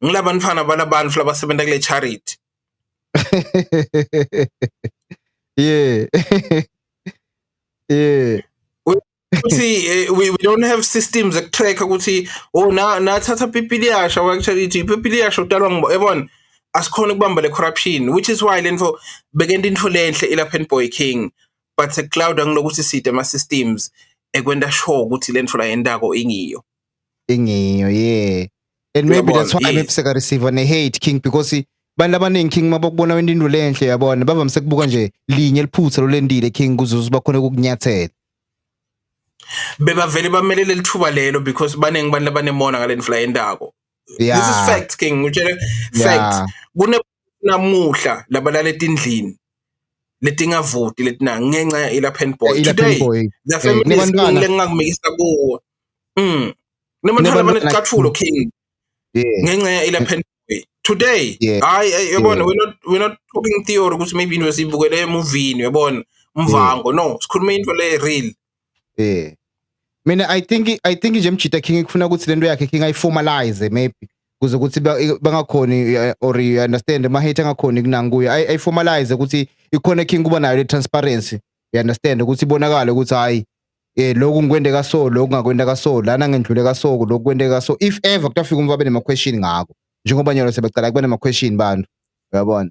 ngilabantfana balabantu labasebenta kule charity Yeah. Yeah. ukuthi we don't have systems ekutrack ukuthi nathatha pipili yasha actually ipipili yasha udalwa yabona asikhona ukubamba le corruption which is why lento bekenta into lenhle iLaphen Boy King but ecloud angilokuthi side ama systems ekwenta sure ukuthi lento la yendako ingiyo Yeah. And maybe that's why maybe seka receive ne hate king because bantu abaningi king mabokubona wena into lenhle yabona bavamise kubuka nje linye liphutha lolendile king kuze bakhona ukunyathela bebavele bamelele lithuba lelo because banengi bantu labanemona ngale fly endako this is fact king utshela fact kunamuhla labalala etindlini letingavoti letina ngenxa iLaphen Boy today the families lengingakumekisa kuwo nemantwana abanecathulo king ngenxa iLaphen Boy today yabona we're not talking theory ukuthi maybe into sibukele movie yabona umvango no sikhuluma into le real mina I think nje Mjita King kufuna ukuthi lento yakhe king ayiformalize maybe kuze ukuthi bangakhoni or you understand ma hate angakhoni kunanguye ayiformalize ukuthi ikhona king kuba nayo le transparency you understand ukuthi ibonakala ukuthi hayi lokhu ngikwendeka so lokhu ngakwendeka so lana ngendluleka so lokhu kwendeka so if ever kutafika umva bene ma question ngako njengoba nyalo sebecala kubene ma question bantu uyabona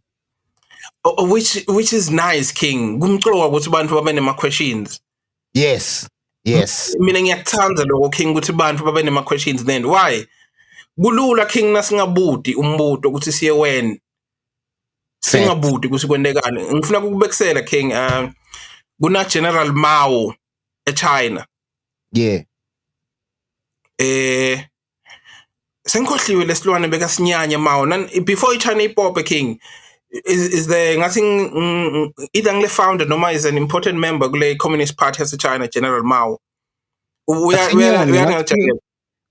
which is nice king kumcoka ukuthi abantu babe nema questions Yes. Mina ngiyakuthanda lokho king ukuthi abantu babe nema questions then why kulula king nasingabudi umbuto ukuthi siye wena singabudi ukuthi kwendekani ngifuna ukubekisela king kuna General Mao eChina sengikhohliwe lesilwane bekasinyanya Mao before iChina ipope king is there nothing either ngile founder noma is an important member kule Communist Party yase China General Mao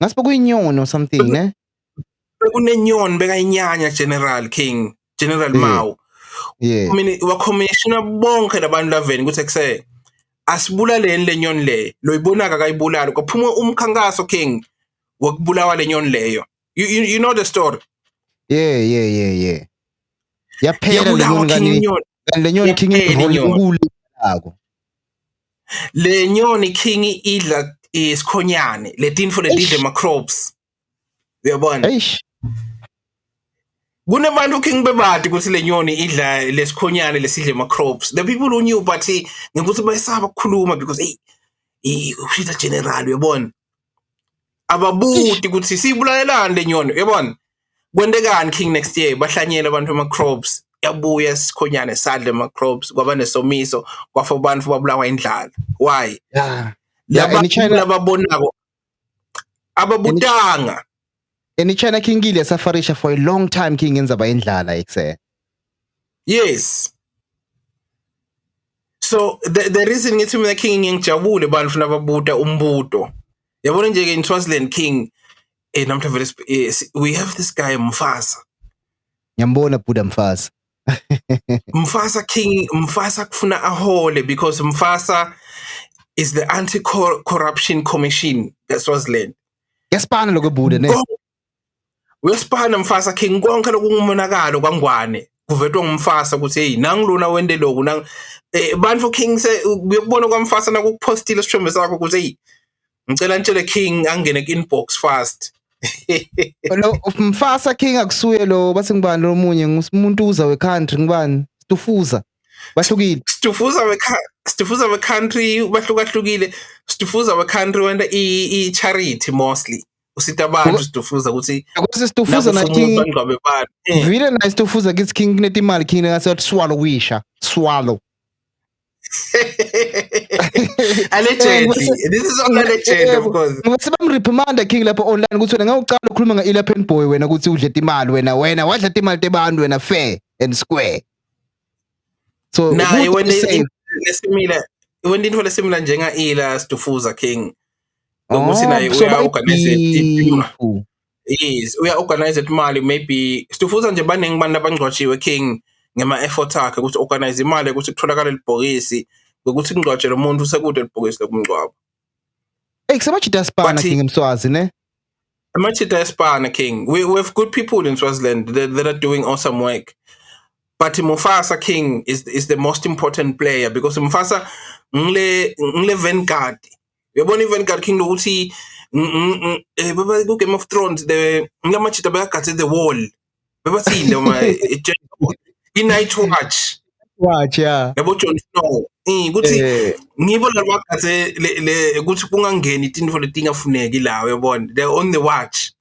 ngasibe kuyinyoni or something kunenyoni bekayinyanya General Mao wa commissioner bonke labantu laveni ukuthi ekuse asibulaleni lenyoni le loyibonaka kayibulala kwaphuma umkhankaso king wokubulawa lenyoni leyo you know the story yaphela lenyoni king iholako lenyoni king idla isikhonyane letinfo letidle macrobes uyabona kunabantu king bebadi ukuthi lenyoni idla lesikhonyane lesidle macrobes the people who knew but ngikuthi bayisaba ukukhuluma because ushita general uyabona ababudi ukuthi sibulalelani lenyoni uyabona kwendekani king next year bahlanyela abantu macrobes yabuya isikhonyane sadle macrobes kwaba nesomiso kwafa abantu babulawa indlala why lababonako ababutanga China king ile safarisha for a long time king enza bayindlala ekuse yes so the reason ngithi mina king ngijabule bantu nababuta umbuto yabona nje ke in Swaziland king namhla vele we have this guy Mufasa ngiyambona Buddha Mufasa Mufasa king Mufasa kufuna ahole because Mufasa is the anti-corruption commission eSwaziland yasipana lokho Buddha ne wesipana Mufasa king konke lokungumonakalo kwangwane kuvetwa ngumfasa ukuthi hey nangilona wende lokhu nang bantu king uyakubona kwaMfasa nakupostile isithombe sakho ukuthi hey ngicela ntshele king angene ku-inbox fast lo Mfasa king akusuye lo base ngibani lo munye ngumuntu uza we-country ngibani Stufuza bahlukile Stufuza we-country bahlukahlukile Stufuza we-country wenda i-charity mostly usita abantu Sidofuza ukuthi Because Sidofuza na nakufuma King bangcwabe abantu. vile na Sidofuza kithi King kunetimali King ngathi swallow wisha swallow. Allegedly. This is all alleged of course. Ngoba bamreprimanda King lapho online ukuthi wena ngawuqala ukukhuluma nge-Elephant Boy wena ukuthi udle imali wena wadla imali tebantu wena fair and square. So naye when lesimila when into lesimila njenga ila Sidofuza King ukuthi naye uya-organize yes uya-organize imali maybe Sidofuza nje baningi abantu abangcwatshiwe King ngema-effort akhe ukuthi organize imali ukuthi kutholakala libhokisi ukuthi kungcwatshwe lo muntu sekude libhokisi lokumngcwaba. Kusabachita Spana King Mswazi ne? Amachita Spana King. We have good people in Swaziland that are doing awesome work. But Mufasa King is the most important player because Mufasa ngile Vanguard. Yabona iVanguard King lokuthi baba ku Game of Thrones ngamachita bayagade the wall. Bebathile i-Night Watch yeah. Yabo Jon Snow. Ukuthi ngibo labagade le ukuthi kungangeni izinto letingafuneki lawo yabona. They're on the watch.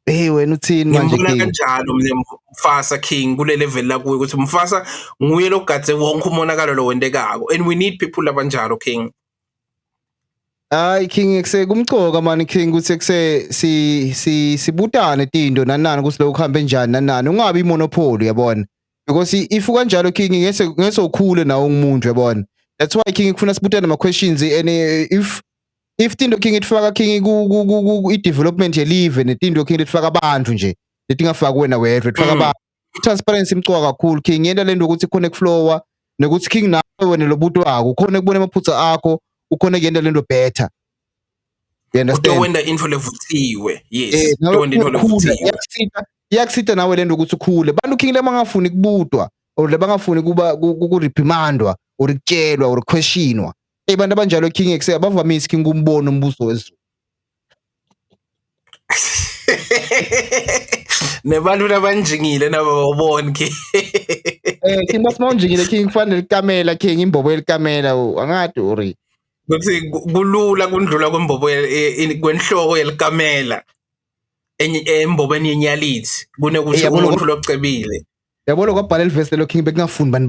Wena uthini manje King? Ngibona kanjalo mina Mufasa King kule level la kuye ukuthi Mufasa nguye logade wonke umonakalo lo wendekako and we need people abanjalo King. Hayi King kumcoka mani King ukuthi sibutane izinto nanani ukuthi lokho kuhambe njani nanani ungabi imonopoly yabona because if kanjalo King ngese ukhule nawo umuntu yabona. That's why King kufuna sibutane ama questions and if izinto King itfaka King ku i-development yelive nezinto King itfaka abantu nje letingafaka wena wedwa itfaka abantu. Transparency imcoka kakhulu King yenta lento ukuthi connect flower nokuthi King nawe wena lobuto wakho ukhona ukubona amaphutha akho ukhona kuyenda lento better. You understand? Wenda info levuthiwe. Yes. Wenda info levuthiwe. Iyakusita nawe lento ukuthi ukhule. Bantu King lebangafuni kubutwa or lebangafuni kuba kureprimandwa or ukutshelwa or questionwa. Abantu abanjalo King abavamisi King kumbono umbuso wezulu. Nebantu labanjingile nabawubona King. King basimawunjingile King kufanele ikamela King imbobo yelikamela angathi uri. Ukuthi kulula kundlula kwembobo kwenhloko yelikamela embobeni yenyalithi kunokuthi umuntu locebile. Yabona kwabhala elivesi lo King bekungafuni bani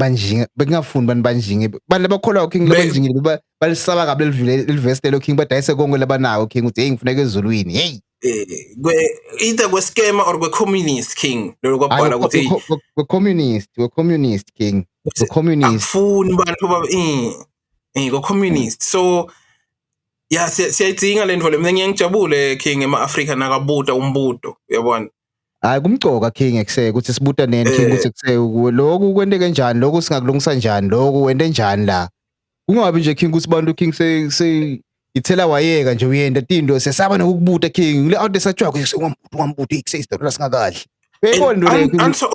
banjinge bantu labakholwa King labanjingile balisaba kabi elivesi lo King badayise konke labanawo King uthi hey ngifuneka ezulwini hey either kwe-scammer or kwe-communist King lolo kwabhala ukuthi we-communist King we-communist afuni bantu ko-communist so ya siyayidinga lento le mina ngiyangijabule King ema-Afrika nakabuta umbuto uyabona. Hayi kumcoka King ukuthi sibuta neni King ukuthi lokhu kwente kanjani lokhu singakulungisa kanjani lokhu wente njani la kungabi nje King ukuthi bantu King ithela wayeka nje uyenda izinto sesaba nokubuta King le out esatshwa kwambuta ikusesidola singakadli I'm so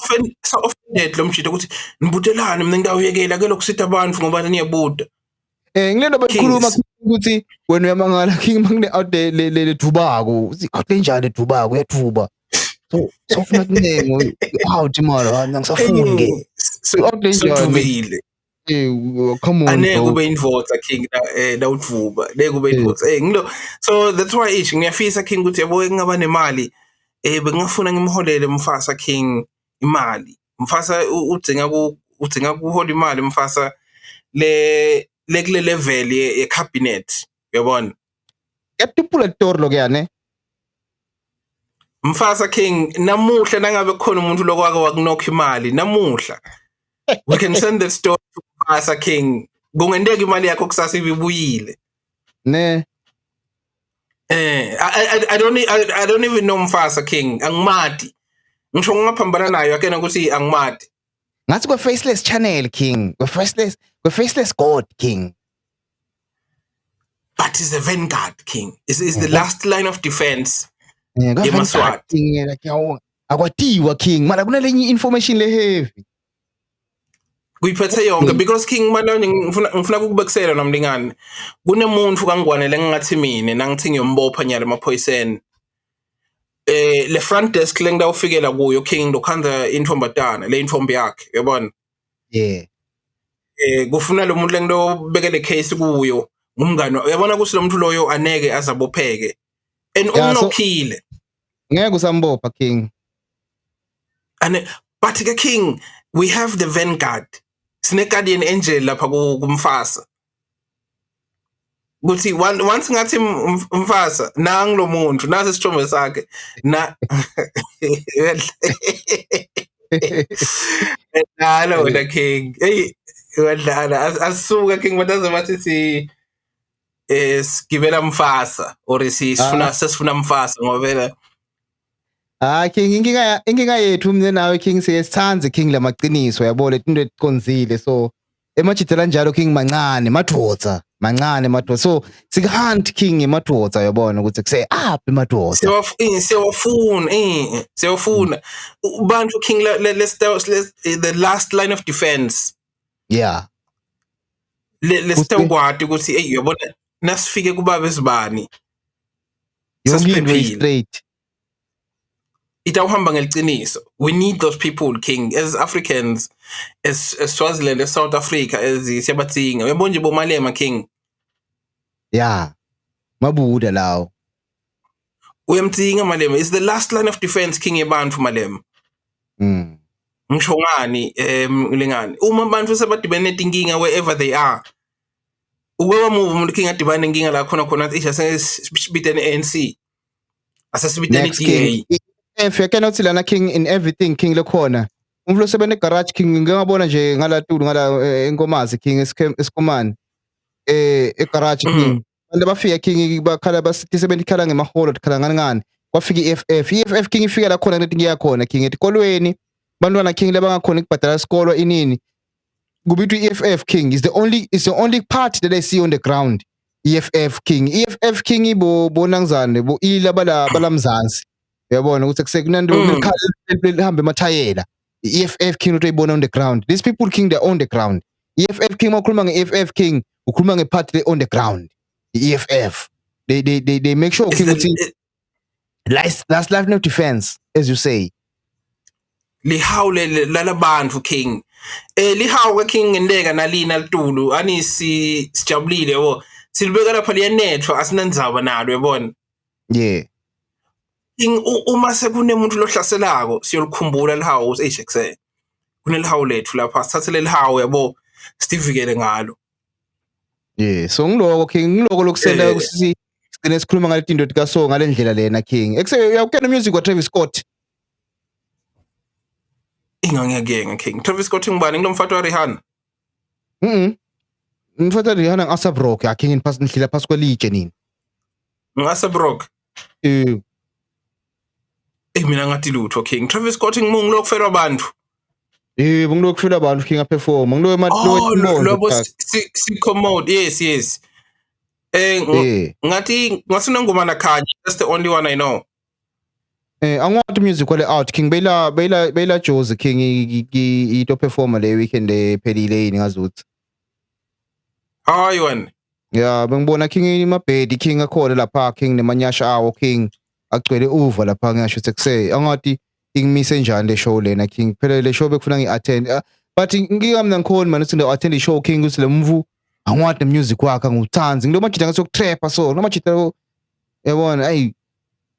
offended lo mshito ukuthi nibutelane mina ngidawuyekela ke lokusitha abantu ngoba niyabuta ngilento bayikhuluma ukuthi wena uyamangala King mangine out le dubako uthi out enjani dubako uyathuba so ufuna kunengo out mara ngisafuni ke so out enjani come on aneke kube invoter King la uthuba le kube invoter ngilo so that's why ngiyafisa King ukuthi yabo ngaba nemali bengafuna ngimholele Mufasa King imali Mufasa udzinga kuhola imali Mufasa kule level ye cabinet uyabona yatipula tor lo kuyane Mufasa King namuhla nangabe khona umuntu lokwake wakunokha imali namuhla we can send that story to Mufasa King kungendeka imali yakho kusasa ibuyile ne I don't even know Mufasa King angimati ngisho ngingaphambana nayo akena ukuthi angimati ngathi kwa faceless channel King kwa faceless god King but is the Vanguard King is the last line of defense yeMaswati akwatiwa King mara kunalenye information le heavy kuyiphethe yonke because King manje ngifuna ukubekisela nomlingane kunemuntu kangwane lengathi mina nangithi ngiyombopha nyalo emaphoyiseni le front desk lengida ufikela kuyo King ndokhanda intombatana le intombi yakhe uyabona kufuna lo muntu lengidobekele case kuyo ngumngane uyabona ukuthi lo muntu loyo aneke azabopheke and Yeah, so unginokhile ngeke usambopha King. and but ke King we have the vanguard sine guardian angel lapha kumfasa kuthi once ngathi umfasa nang lo muntu nasi isithombe sakhe na Hello the King hey wadlala asisuka King bataze bathi si sigibela mfasa or sesifuna mfasa ngoba vela King inkinga yethu mina nawe King siyesithanze King lamaqiniso yabo le into eticonzile so emajidela njalo King mancane madvodza so sikuhunt King emadvodza yabona ukuthi kuse aphi madvodza siyafuna bantu King let's the last line of defense yeah lesitawukwati ukuthi hey uyabona nasifike kubabe sibani yonke straight itawuhamba ngeliciniso we need those people King as Africans as Swaziland as South Africa as siyabathinga uyabona nje bomalema King yeah mabuda lawo uyamthinga malema is the last line of defense King yebantu malema ngisho ngani ulingani uma abantu sebadibene inkinga wherever they are ukwaba move umuntu King adibane inkinga la khona isha sesibitene ANC asasibitene DA you cannot lana King in everything King lekhona umflo sebene garage King ngiyabona nje ngalatulu ngala enkomazi King esikhomani egarage King abantu bafika King bakhala basithi sebendikhala ngemaholo dikhala ngani kwafika iFF King ifika la khona lethi ngiyakhona King etikolweni bantwana King lebangakhona ukubhadala isikolo inini kubithi iFF King is the only part that I see on the ground EFF King ibona ngizane bo ila balamzansi uyabona ukuthi kusekunando likhala lihambe emathayela EFF King uthi ibona on the ground these people King they on the ground EFF King makhuluma ngeEFF King ukhuluma ngepart on the ground EFF they make sure King uthi last line of defense as you say lihawule lalabantu King lihawu King ngendeka nalina litulu anisi sijabulile yabo silibeka lapha liyanethwa asinandzaba nalo yabona yeah King uma sekunemuntu lohlaselako siyolikhumbula lihawu eJackson kunelihawu lethu lapha sithathele lihawu yabo sivikele ngalo yeah so ngiloko King ngiloko lokusenda ukuthi sigcine sikhuluma ngale tinto tikaso ngalendlela lena King ekuse uyakena music wa Travis Scott ingangiyeke King Travis Scott ngibani ngilomfato wa Rihanna mfata Rihanna ngasabrock King ngiphasindlela phasi kwelitshe nini ngasabrock mina ngathi lutho King Travis Scott ngilokufela abantu ngilokufela abantu King aperform ngilo commode yes ngathi ngasina ngoma na Kanye that's the only one I know angwathi music wale out King bela Jozi King ito performer le weekend ephelile yini ngazuthi hayi wena yeah bengibona King imabhedi King akhona lapha King nemanyasha awo King agcwele uva lapha ngisho sekuse angathi ingimise njani le show lena King phela le show bekufuna ngiattend but ngikamna ngikhona manje ukuthi attend i show King ukuthi le mvu angwathi music wakhe nguthanzi ngilo majita ngasokutrapper so no majita yabona ay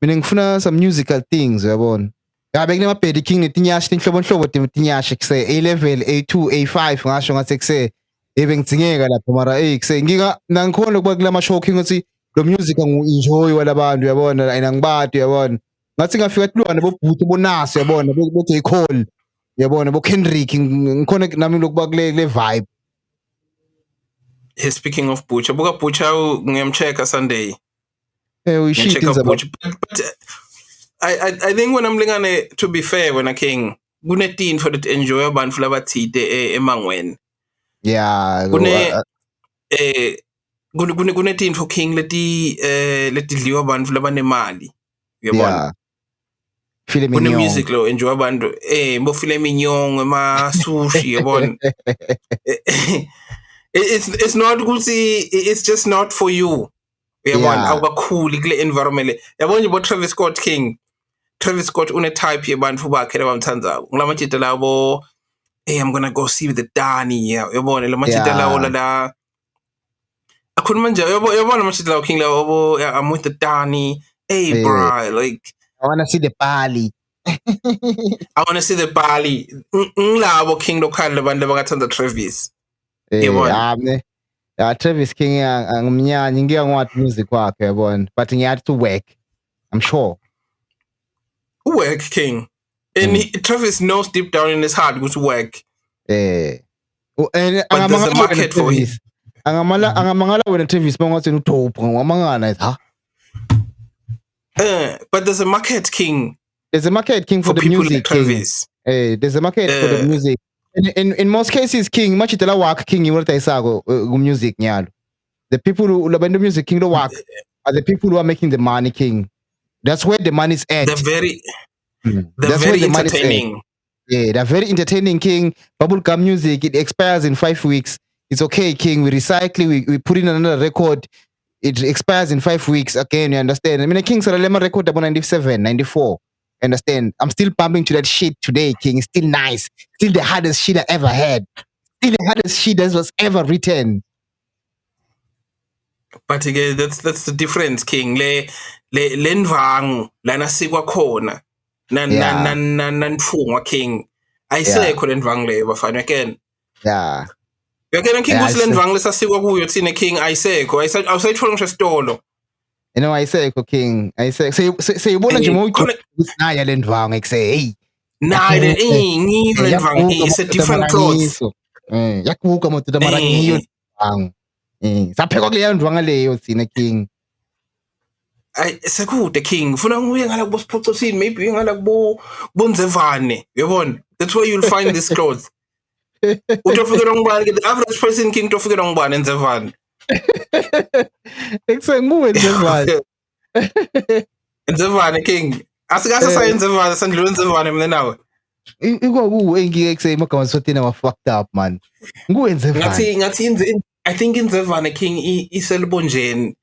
mina ngifuna some musical things yabona yabe kunemabhedi King netinyashi tinhlobonhlobo tinyasha kuse A level A2 A5 ngasho ngathi kuse ebengitsingeka lapha mara kuse ngikhona kuba kulama show King ukuthi lo music angu-enjoy walabantu yabona ayina ngibadi yabona ngathi ngafika kulwana bobhuti bonaso yabona bo J Cole yabona bo Kendrick ngikhona nami lokuba kule vibe speaking of Butcher buka Butcher ngiyamchecka Sunday uyishit but I think when I'm lingane to be fair when I King kunetinto that enjoy abantu labathide emangweni yeah kunetinto King letidliwa abantu labanemali uyabona kune music lo enjoy abantu mo filet mignon ema sushi yabona it's not ukuthi it's just not for you uyabona awukakhuli kule environment yabona nje bo Travis Scott King Travis Scott une type yabantu bakhe labamthandayo ngilamajita labo I'm gonna go see the Danny yabona lamajita lawo la akhuluma nje yabona amajita lawo King lawo I'm with the Danny Hey, Eh, bro, like I wanna see the Bali. I want to see the Bali. Ngilabo King lokhali labantu abakathanda Travis. Yabona. Travis King angimnyanyi ngiyangwathi music wakhe yabona but ngiyathi to work. I'm sure. Work King. And Travis knows deep down in his heart ukuthi work. And But there's a market for him. angamangala wena Travis bangathi udope ngamangana ha. But there's a market King. There's a market King for the people music like Travis. King. There's a market for the music. In most cases King machitela work King yiwotayisako music nyalo. The people who love the music King the work are the people who are making the money King. That's where the money's at. They're very entertaining. Yeah, they're very entertaining King. Bubblegum music, it expires in 5 weeks. It's okay King. We recycle, we put in another record. It expires in 5 weeks again, you understand? I mean, King Saralema record about 97, 94. Understand? I'm still pumping to that shit today, King. It's still nice. Still the hardest shit I ever had. Still the hardest shit that was ever written. But again, that's the difference, King. Le ndvangu lana sikwa khona. Nanfungwa King. Ayisekho le ndvangu le bafana again. Yeah. Yakena King ukuthi le ndvangu lesasikwa kuyo thina King ayisekho. Awusayithola ngisho esitolo. You know, ayisekho King. Ayisekho. Sayibona nje mawunayo le ndvangu ekuse hey. Nayo le ndvangu is a different clothes. Yakuka moto mara ngiyo ndvangu. Saphekwa kuleyo ndvanga leyo thina King. Sekude King ufuna nguye ngala kubo Siphoxosini maybe uye ngala kubo Nzevane yabona that's where you'll find these clothes. Utofikela ngubani the average person King utofikela ngubani eNzevane. Ekuse nguwe Nzevane. Nzevane King asikase sayenZevane sandlula Nzevane mina nawe. Ikuwe engike ekuse magama sothina wa fucked up man. Nguwe Nzevane. Ngathi I think Nzevane King iselibonjeni.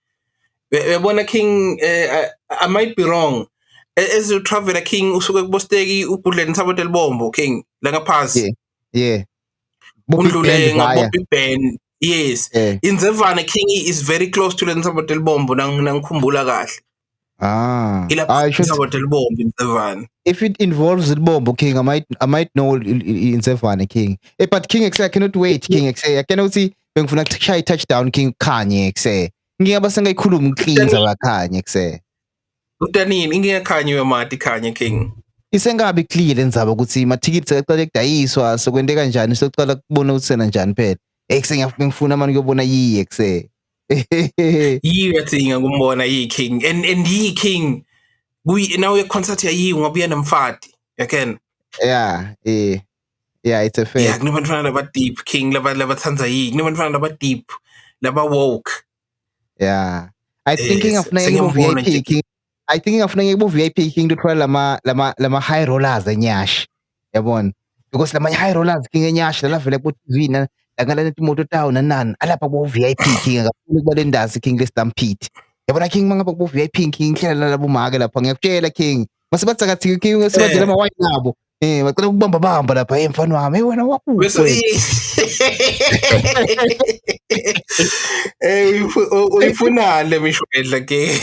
Yabona King I might be wrong. As you travel King usuke kubosteki ukudleni Thabo Telibombo King la ngaphasi. Yeah. Undlule ngabobhi band. Yes. Nzevane King is very close to le Thabo Telibombo nangikhumbula kahle. Thabo Telibombo Nzevane. If it involves Zilbombo King, I might know Nzevane King. But King I cannot wait King I cannot see bengifuna kushaya touchdown King Kanye ekuse. Ngiyaba sengayikhuluma uCleanser waKhanye ekuse. Utanini ingeyakhanye wemati Kanye King. Isengabi clear lenzaba ukuthi amathikiti sekaqala kudayiswa sokwente kanjani sokuqala kubona ukuthi sena njani phela. Ekuse ngifuna manje ukubona yiye ekuse. Yiye thinga kumbona yi King and yi King. Now your concert yayi ngabuya namfati. Again. Yeah, it's a fact. Yeah, kunabantwana laba deep King laba thanza yi. Kunabantwana laba deep laba woke. Yeah. I thinking of name VIP King. I thinking of name VIP King to try lama high rollers enyash. Yabona. Because lama high rollers King enyash la vele ku TV na ngala nethi moto tawo nanani alapha ku VIP King akakhulu kubalendazi King le stampede. Yabona King manga ku VIP King hlela labo make lapha ngiyakutshela King. Mase batsakathi King sebadlela ama wine nabo. Bacela ukubamba lapha mfana wami wena wakuwe. Uyifunale mishwedla ke.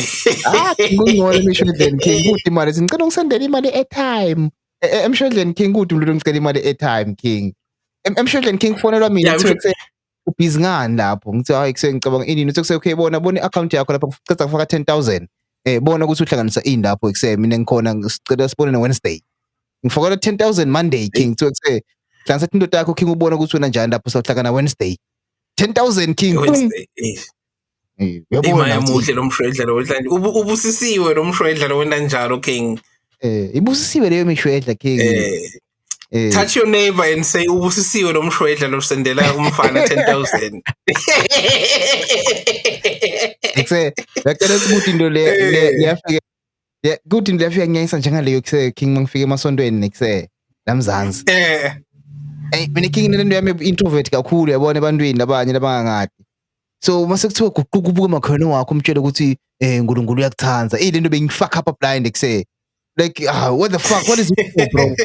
Ngingona mishwedleni King kuthi imali ngicela ungisendele imali airtime. Emshwedleni King kuthi umuntu ngicela imali airtime King. Emshwedleni King fonelwa mina kuthiwe ubhizi ngani lapho ngithi hayi kuse ngicabanga ini uthi okay bona iaccount yakho lapha ngicela kufaka 10,000. Bona ukuthi uhlanganisa ini lapho ekuse mina ngikhona ngicela sibone Wednesday. Ngifakela 10,000 Monday King to say hlanza into yakho King ubona ukuthi wena njani lapho sohlakana Wednesday 10,000 King Wednesday uyabona muhle lo mshwedla lo mhlanje ubusisiwe lo mshwedla lo wena njalo King ibusisiwe leyo mishwedla King touch your neighbor and say ubusisiwe lo mshwedla lo sendela umfana 10,000 ekuse yakela ukuthi into le yafike kuthi ndiyafika ngiyayisa njengaleyo kuse King mangifika emasontweni nekuse lamzansi mina King nento yami introvert kakhulu yabona ebantwini abanye labangangadi so mase kuthiwa guquka ubuke makhono wakho umtshela ukuthi uNkulunkulu uyakuthanza lento bengifuck up blind ekuse like what the fuck what is it bro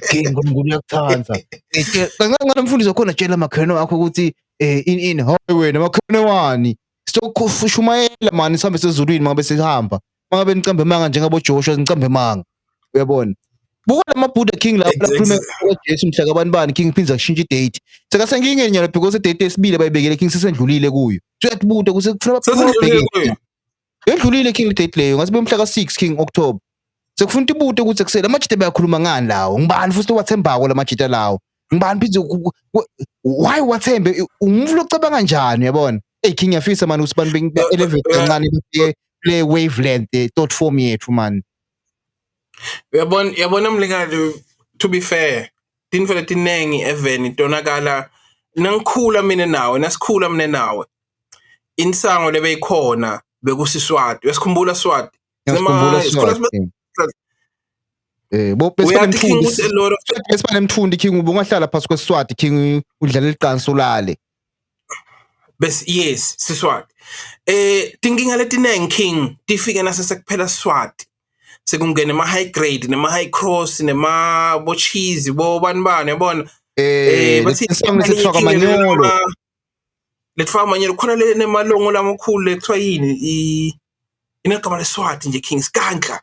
King uNkulunkulu uyakuthanza ngicela mfundisi wakhona tshela makhono wakho ukuthi in highway namakhono wani stop kushumayela mani sihambe sezulwini mangabe sihamba mangabe nicambe manga njengabo Joshua nicambe manga uyabona buka lamaBuddha King la lakhuluma ngoJesu mhla kabani King phinza kushintsha idate sekasenkinge nyalo because idate esibili abayibekele King sesendlulile kuyo uyakubuda kuse kufuna babheke yedlulile King date leyo ngasibe mhla ka6 King October sekufuna ibude ukuthi kusela amajita bayakhuluma ngani lawo ngibani futhi owathembako lamajita lawo ngibani phinze why wathembe umuntu locabanga kanjani uyabona hey King yafisa man usibani be elevate kancane play wavelength thought form yethu man yabona mlingani to be fair tinfo letinengi even itonakala nangikhula mina nawe nasikhula mina nawe insango lebeyikhona bekusiswati uyasikhumbula Swati besibane King ubungahlala phasi kweSwati King udlala iqanso lale bes yes siswati tinkinga letinengi King tifike nasekuphela Swati sekungena ama high grade nema high cross nema bo cheese bo bani yabona bathi sifaka amanyolo letfaka amanyolo khona le nemalongo lamakhulu lekuthiwa yini inegama leSwati nje King Skankla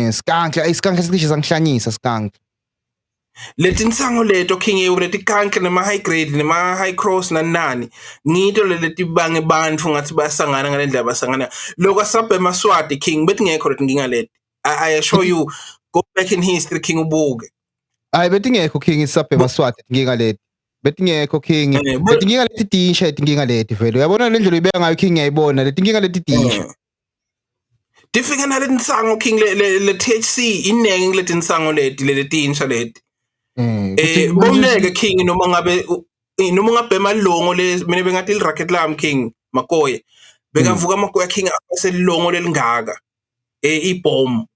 isikanka sicishe sangihlanyisa sikanka leti nsango leto King leti kanka nema high grade nema high cross nani ngito leti bange bantfu ngathi basangana ngalendlela basangana lokho asabhe eMaswati King bethi ngekho leti nginga leti I assure you go back in history King ubuke hayi bethi ngekho King isabhe eMaswati nginga leti bethi ngekho King bethi nginga leti tisha leti nginga leti vele uyabona le ndlela uyibeka ngayo King ngiyayibona leti nginga leti tisha tifika naleti nsango King le THC inengi ngileti nsango leti letinsha leti bomneke King noma ngabe malongo mina bengathi racket lami King Makoye bekavuka Makoye King aselongo lelingaka ibomb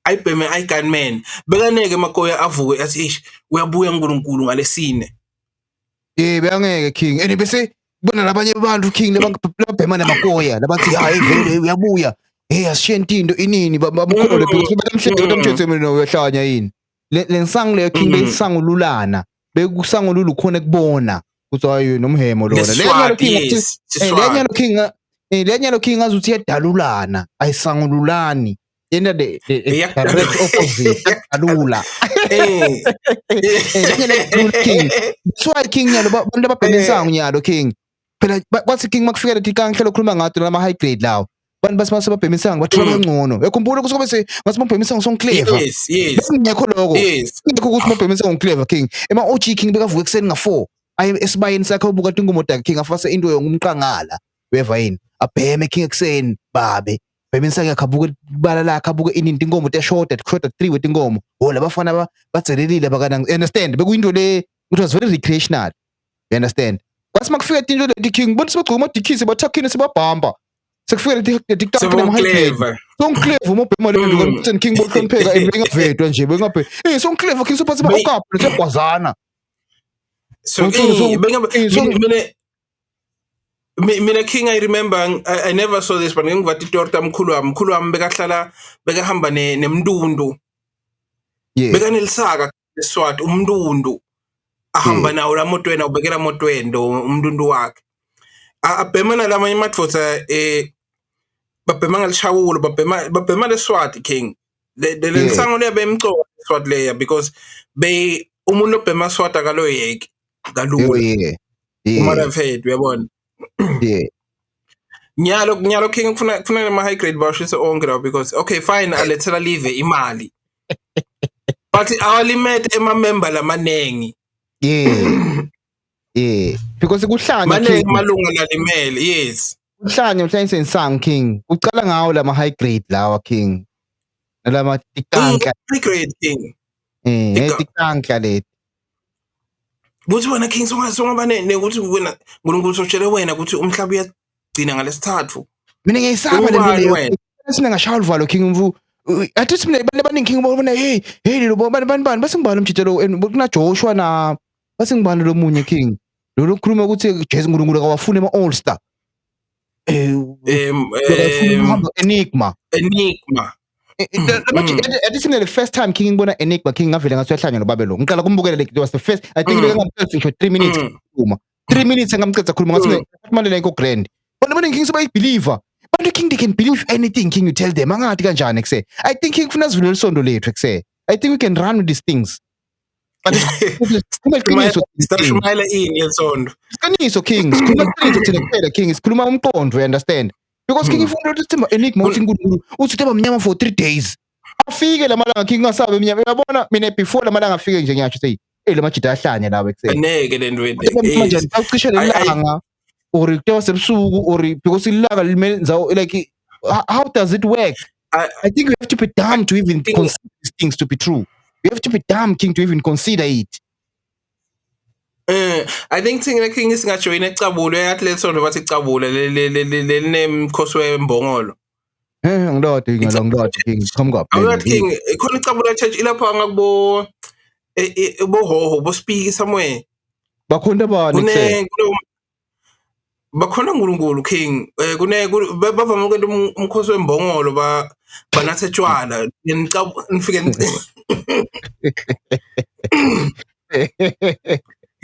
ayibheme gunman bekaneke Makoye avuke athi ish uyabuya uNkulunkulu ngalesine beyangeke King bese bona labanye abantu King lababhema namakoya labathi hayi vele uyabuya asishiye into inini bamkhole because batamshetse mina uyahlanya yini lensango leyo King besangululana bekusangulula khona kubona ukuthi hayi nomhemo lona lenyalo King ngazuthi iyadalulana ayisangululani yena the direct opposite alula King so King nyalo abantu ababhena insango nyalo King phela bathi King makufika lethi kanhle lokhuluma ngathi lama high grade lawo bantu basibase babhema insango bathola kangcono ekhumbula ukuthi kube se masibhema insango song clever ngekho lokho ngekho ukuthi mabhema insango clever King ema OG King bekavuka ekseni nga4 ayi esibayeni sakhe ubuka inkomo dakhe King afase into ngumqangala weva yini abheme King ekseni babe bhema insango yakhabuka bala lakhe abuke ininti inkomo teshoda 3 wetinkomo labafana batselelile bakana understand bekuyinto le it was very recreational you understand kwasi makufika into le King bonke sebagcoka amadikisi bathakhini sebabhamba sekufika leti TikTok noma clever song clever mobhema le nto King bohlonipheka engavedwa nje bengabe song clever King suphathe ba ukapha lesegwazana so mina King I remember I never saw this but ngivathi torta mkhulu wami bekahamba nemndundu bekanelisaka leSwati umndundu ahamba nawo la motweni ubekela motweni umndundu wakhe abhemana lamanye madvodza babhema ngalishawulo babhema leSwati King le nsango le bemcoka leSwati leya because umuntu obhema Swati akaloyeki kalula uma mfethu uyabona nyalo King kufuna ama high grade bashise onke lawo because okay fine alethela live imali but awalimete emamember lamanengi because kuhlanya manengi malunga lalimele yes kuhlanya sensango King ucala ngawo lama high grade lawa King nalama tikanka high grade King tikanka leti buthi wena King songaba ukuthi wena uNkulunkulu soshele wena ukuthi umhlaba uyagcina ngalesithathu mina ngiyisaba le sina ngashaya uvalo King mvu athi simne baningi King ubona hey lo bani basingibala umjitelo kuna Joshua na basingibala lo munye King lo khuluma ukuthi Jesu uNkulunkulu akawafuna ema All Star Enigma this is the first time King ngibona Enigma King ngavela ngathi uyahlanya noBabelo ngiqala kumbukela like it was the first I think ngisho 3 minutes uma 3 minutes ngamcetha khuluma ngathi manje le nko grand bona King sebayibeliever Abantu king they can believe anything king you tell them angathi kanjani ekuse. I think king kufuna sivule isondo lethu ekuse. I think we can run with these things. But Sishumayela ini lesondo. Iqiniso king, sikhuluma iqiniso thina kuphela king, sikhuluma umqondo, you understand? Because king ifuna ukuthi Themba enigma uthi uNkulunkulu uthi Themba mnyama for 3 days. Afike lamalanga king ungasabe mnyama. Uyabona mina before lamalanga afike nje ngiyasho say, lamajida ahlanya lawo ekuseni. Aneke lentweni. Manje awucishe lelanga or kutewa sebusuku or because ilanga limenza like how does it work? I think we have to be dumb to even consider these things to be true. We have to be dumb king to even consider it. I think thina king isingajoyina ecabulo yathi lesondo bathi icabula le nemkhosi wembongolo. Ngilode king come up. Awuyathi king khona icabula church ilapha ngakubo bohoho bo speak somewhere. Bakhona bani bakhona uNkulunkulu king bavama ukwenda umkhosi wembongolo banathe tshwala nifike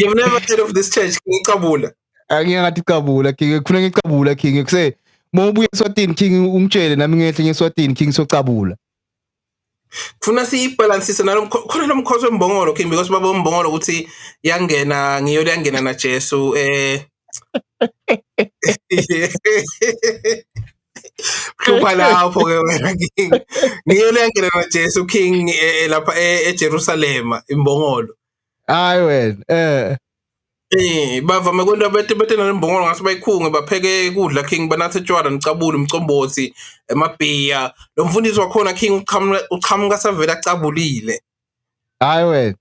You've never heard of this church king icabula? Angiyathi icabula king kufuna ngicabula king kuse mawubuya eSwatini king ungitshele nami ngehle eSwatini king socabula. Kufuna siyibalansise khona lo mkhosi wembongolo king because baba wembongolo ukuthi yangena ngiyolangena na Jesu Kuba lapho ke wena king ngiyolangena na Jesu king lapha eJerusalem imbongolo. Hayi wena bavama kwenda bete nembongolo ngase bayikhunge bapheke kudla king banathe tshwala nicabule umcombothi emabhiya lo mfundisi wakhona king uchamuka savela acabulile. Hayi wena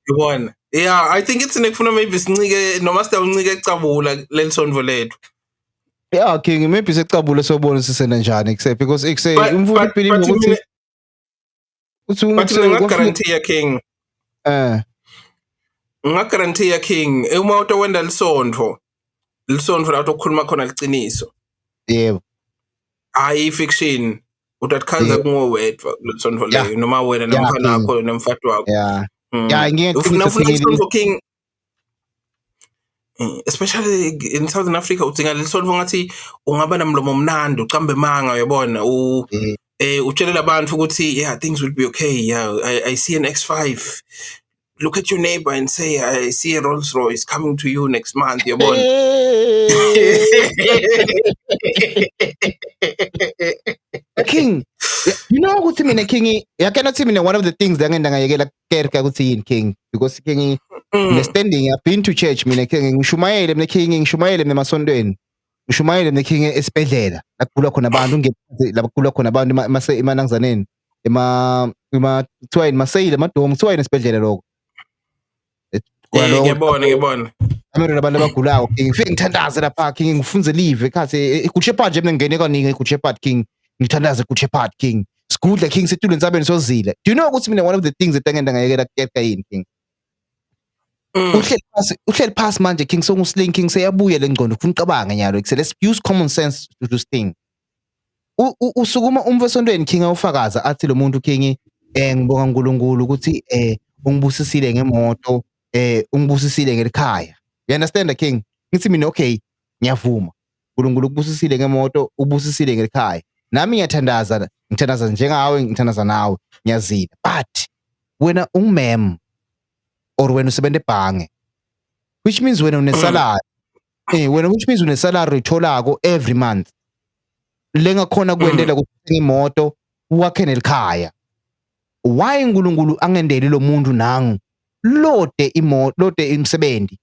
yibona yeah I think it's nekufuna maybe sincike noma sitawuncike ecabula lelisondvo lethu. Yeah king maybe secabula sobona sisena njani except because ekuse umfundi philip ukuthi uthi ngaguarantee king ngaguarantee king uma utowenda lisondvo la ukukhuluma khona liciniso. Yebo. Hayi fiction utathanza kungowedwa lisondvo leyo noma wena nomfana wakho nomfati wakho. Yeah. Yeah ngiyethina lisondvo king especially in Southern Africa udinga lisondvo ngathi ungaba namlomo omnandi uqambe manga uyabona utshelela abantu ukuthi yeah things will be okay yeah I see an X5. Look at your neighbor and say, I see a Rolls Royce coming to you next month. You're born. King, you know what I mean, King? I cannot see one of the things that I'm going to see in King because King, understanding, I've been to church, King, Shumael, the King, Shumael, and Masondin, Shumael, and the King is Pedera, like Kulakon Abandon, like Kulakon Abandon, Masay Mananzanin, Twain, Masay, Matum, Twain, and Pedera. Ngebona amere abantu abagulayo king ngifike ngithandaze lapha king ngifunze live ekhasi ikuchepat nje mina ngene kaningi ikuchepat king ngithandaze ikuchepat king sikudla king setulweni sabeni sozile. Do you know ukuthi mina one of the things that engenda ngayekela kuyeka yini king uhleli phansi manje king songusling king seyabuya lengcondo ufuna uqabanga nyalo let's use common sense to this thing. Usukuma umfesondweni king awufakaza athi lo muntu king ngibonga uNkulunkulu ukuthi ungibusisile ngemoto ungibusisile ngelikhaya. You understand king? Ngithi mina okay ngiyavuma. uNkulunkulu ukubusisile ngemoto ubusisile ngelikhaya. Nami ngiyathandaza njengawe ngithandaza nawe ngiyazila. But wena ungmem or wena usebenza ebhange which means wena unesalary which means unesalary utholako every month lengakhona kuwendela ukuthenga imoto wakhe nelikhaya. Why uNkulunkulu angendeli lo muntu nangu lode imoto lode imsebenzi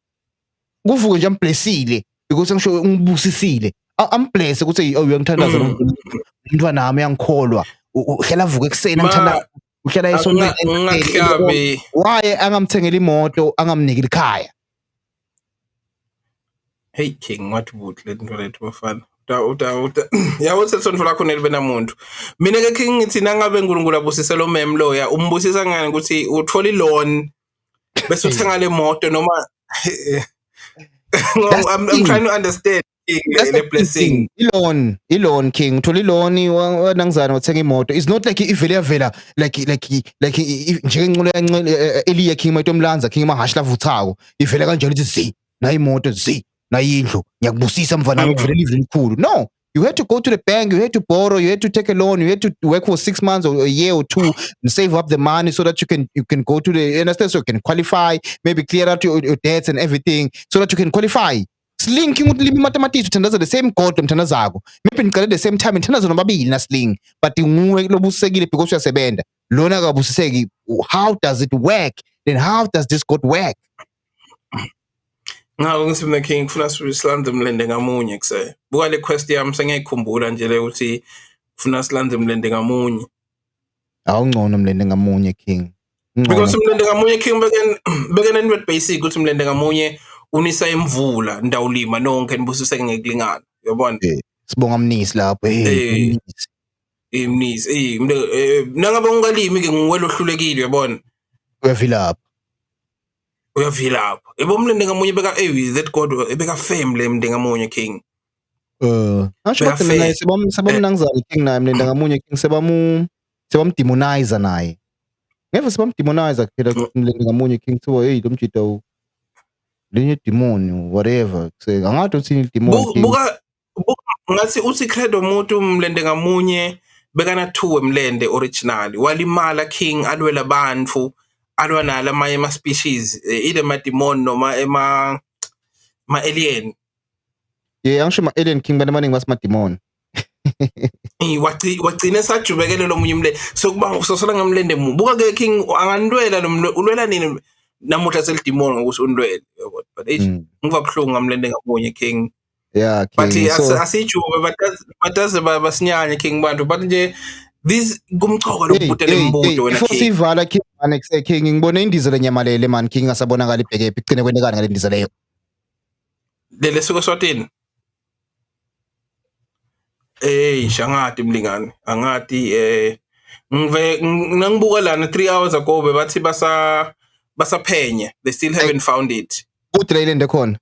kuvuke nje amblessile because ngisho ngibusisile ambless ukuthi uyangithandaza lo muntu umntwana nami uyangikholwa uhlela avuke ekseni ngithanda uhlela esontweni why angamthengela imoto angamnikela ikhaya. Hey king what would let into lethu bafana yawo sesondvo lakho nelibe namuntu mina ke king ngithi nangabe uNkulunkulu abusise lo mem loya umbusisa ngani ukuthi uthola loan bese uthenga le moto noma I'm trying to understand the blessing. Loan king uthola loan wanangizana uthenga imoto is not like ivele yavela like njengenculo Eliya king mayitomlanza king mahashla vuthako ivele kanjalo ukuthi zi na imoto zi na yindlu ngiyakubusisa mfana nami kuvele livile likhulu. No, You had to go to the bank, you had to borrow, you had to take a loan, you had to work for 6 months or a year or 2 and save up the money so that you can go to the, you understand, so you can qualify, maybe clear out your debts and everything so that you can qualify. Sling king ulimi mathematics uthandaza the same god mthandazako. Maybe niqale the same time mthandaza nobabili na sling, but nguwe lobusekile because uyasebenza. Lona kabusiseki. How does it work? Then how does this god work? Ngawo ngithi mina King ngifuna silande Mlende ngamunye kuse. Buka le quest yami sengiyikhumbula nje le ukuthi ufuna silande Mlende ngamunye. Awungcono Mlende ngamunye King. Because Mlende ngamunye King bekene into basic ukuthi Mlende ngamunye unisa imvula ndawulima nonke nibusiseke ngekulingana. Uyabona? Sibonga Mnisi lapho. Mnisi. Nangabe ungalimi ke nguwelo hlulekile uyabona? Uyavila lapho. Ebo Mlende ngamunye beka that god ebeka fame le Mlende ngamunye King. Asho bathi naye sebamnangizana King naye Mlende ngamunye King sebamdemonize naye. Ngeve sebamdemonize kuphela Mlende ngamunye King kuthiwa lo mjida linye demon whatever. Angathi uthini demon King. Buka ngathi uthi credo umuntu Mlende ngamunye bekana thuwe Mlende original. Walimala King alwela abantu. Alwa nala amanye ama-species ile ma-demon noma ma-alien. Angisho ma-alien King banabaningi basima-demon. Wagcine sajubekele lo munye Mlende sokuba sosola ngamlende mu buka ke King angandwela lo ulwela nini namuhla selidemon ngokuthi unilwele yabona but ngiva buhlungu ngamlende ngamunye King. Yeah King. But asijube bataze basinyanye King bantu but nje this kumchoka lokubutela imbuto wena King. Sivala King man King ngibone indiza lenyamalele man King ngasabonakala ibheke igcine kwenekani ngale ndiza leyo. Lele suka Swatini. Shangati mlingani angati nangibuka lana 3 hours ago bebathi basaphenye they still haven't found it. Kude la ilende khona.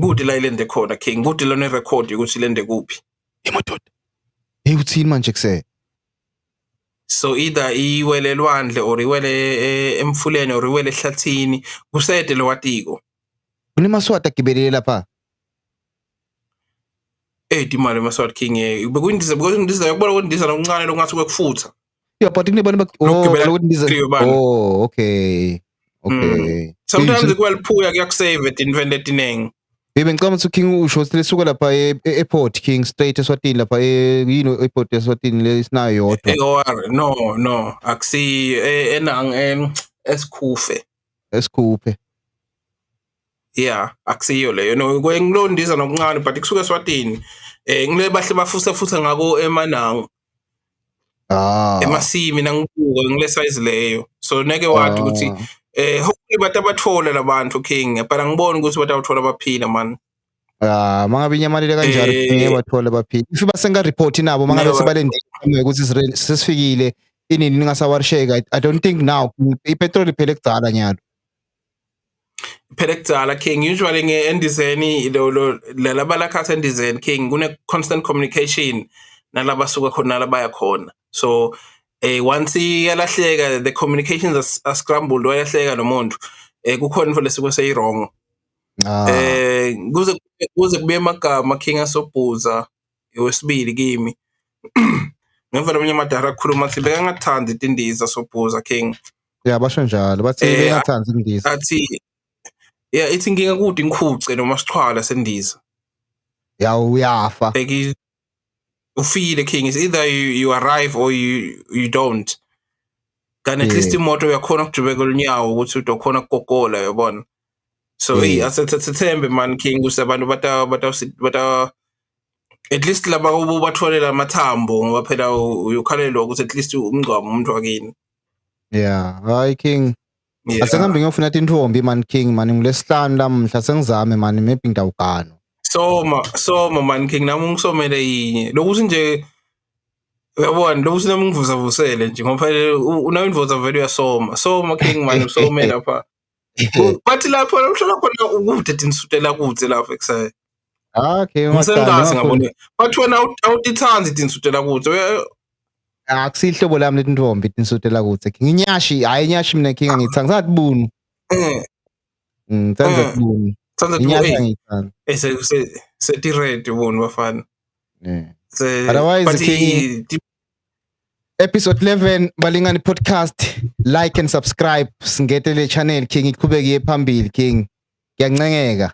Kude la ilende khona King kude lona record ukuthi ilende kuphi. Emadoda. Uthini manje kuse? So either iwele elwandle or iwele emfuleni or iwele ehlathini kusede lo watiko. Kunemaswati agibelele lapha. Imali emaswati King bekundiza because ndiza yakubona ukuthi ndiza nokuncane longathi kwekufutha. Yeah but kunebani ndiza. Oh okay. Sometimes kwaliphuya kuyakusave indvende etinengi. Ngicabanga ukuthi King usho lesuka lapha e-airport King straight eSwatini lapha airport eSwatini lesinayo yodwa. No akusi enang esikhufe. Yeah akusiyo leyo no kwengilondiza nokuncane but kusuka eSwatini ngile bahle bafutha ngako emanango. Emasimi nangibuka ngile size leyo so neke wathi ukuthi hopefully batabathola labantu King but angiboni ukuthi batawuthola baphila man. Mangabe inyamalele kanjalo ngeke bathola baphila. If basenga report nabo mangabe sebalendile ukuthi sesifikile inini ningasawarsheka. I don't think now ipetrol iphele kudzala nyalo. Iphele kudzala King usually ngeendizeni lo labala khatha endizeni King kune constant communication nalaba suka khona labaya khona. So once iyalahleka the communications are scrambled wayahleka nomuntu kukhona into lesuke seyirong. Kuze kube amagama King asobhuza yosibili kimi. Ngemva nabanye amadara akhuluma athi bekangathandi itindiza sobhuza King. Yeah basho njalo bathi bengathandi indiza. Athi yeah ithi inkinga kude ingikhuce noma sichwala sendiza. Yeah uyafa. Ufile King is either you arrive or you don't. Kanti at least imoto yakhona ukujubeka lunyawo ukuthi udokhona ukugogola yabona. So asethembe man King kusabantu bata at least laba ubatholela amathambo ngoba phela uyukhalelwa ukuthi at least umngcwabo umuntu wakini. Yeah hayi King. Asengambe ngiyofuna intombi man King man ngilesihlanu lamhla sengizame man maybe ngidawugano. Soma man King nami ngisomele yinye lokuthi nje uyabona lokuthi nami ngivuza vusele nje ngoba phela unawindvoza vele uyasoma King man usome lapha. Bathi lapho uhlala khona ukude tinsutela kutse lapha ekusay. Okay ngisengazi ngabona bathi wena awutithanzi tinsutela kutse. Akusihlobo lami letintombi tinsutela kutse nginyashi hayi nyashi mina King ngithanga ngathi bunu. Ngithanda kubunu. Thanda ukuthi Inyasha hey ngiyithanda. seti ready ubona bafana. Yeah. Se Otherwise, but King, episode 11 Balingani podcast, like and subscribe. Singete le channel King iqhubeke phambili King. Ngiyancengeka.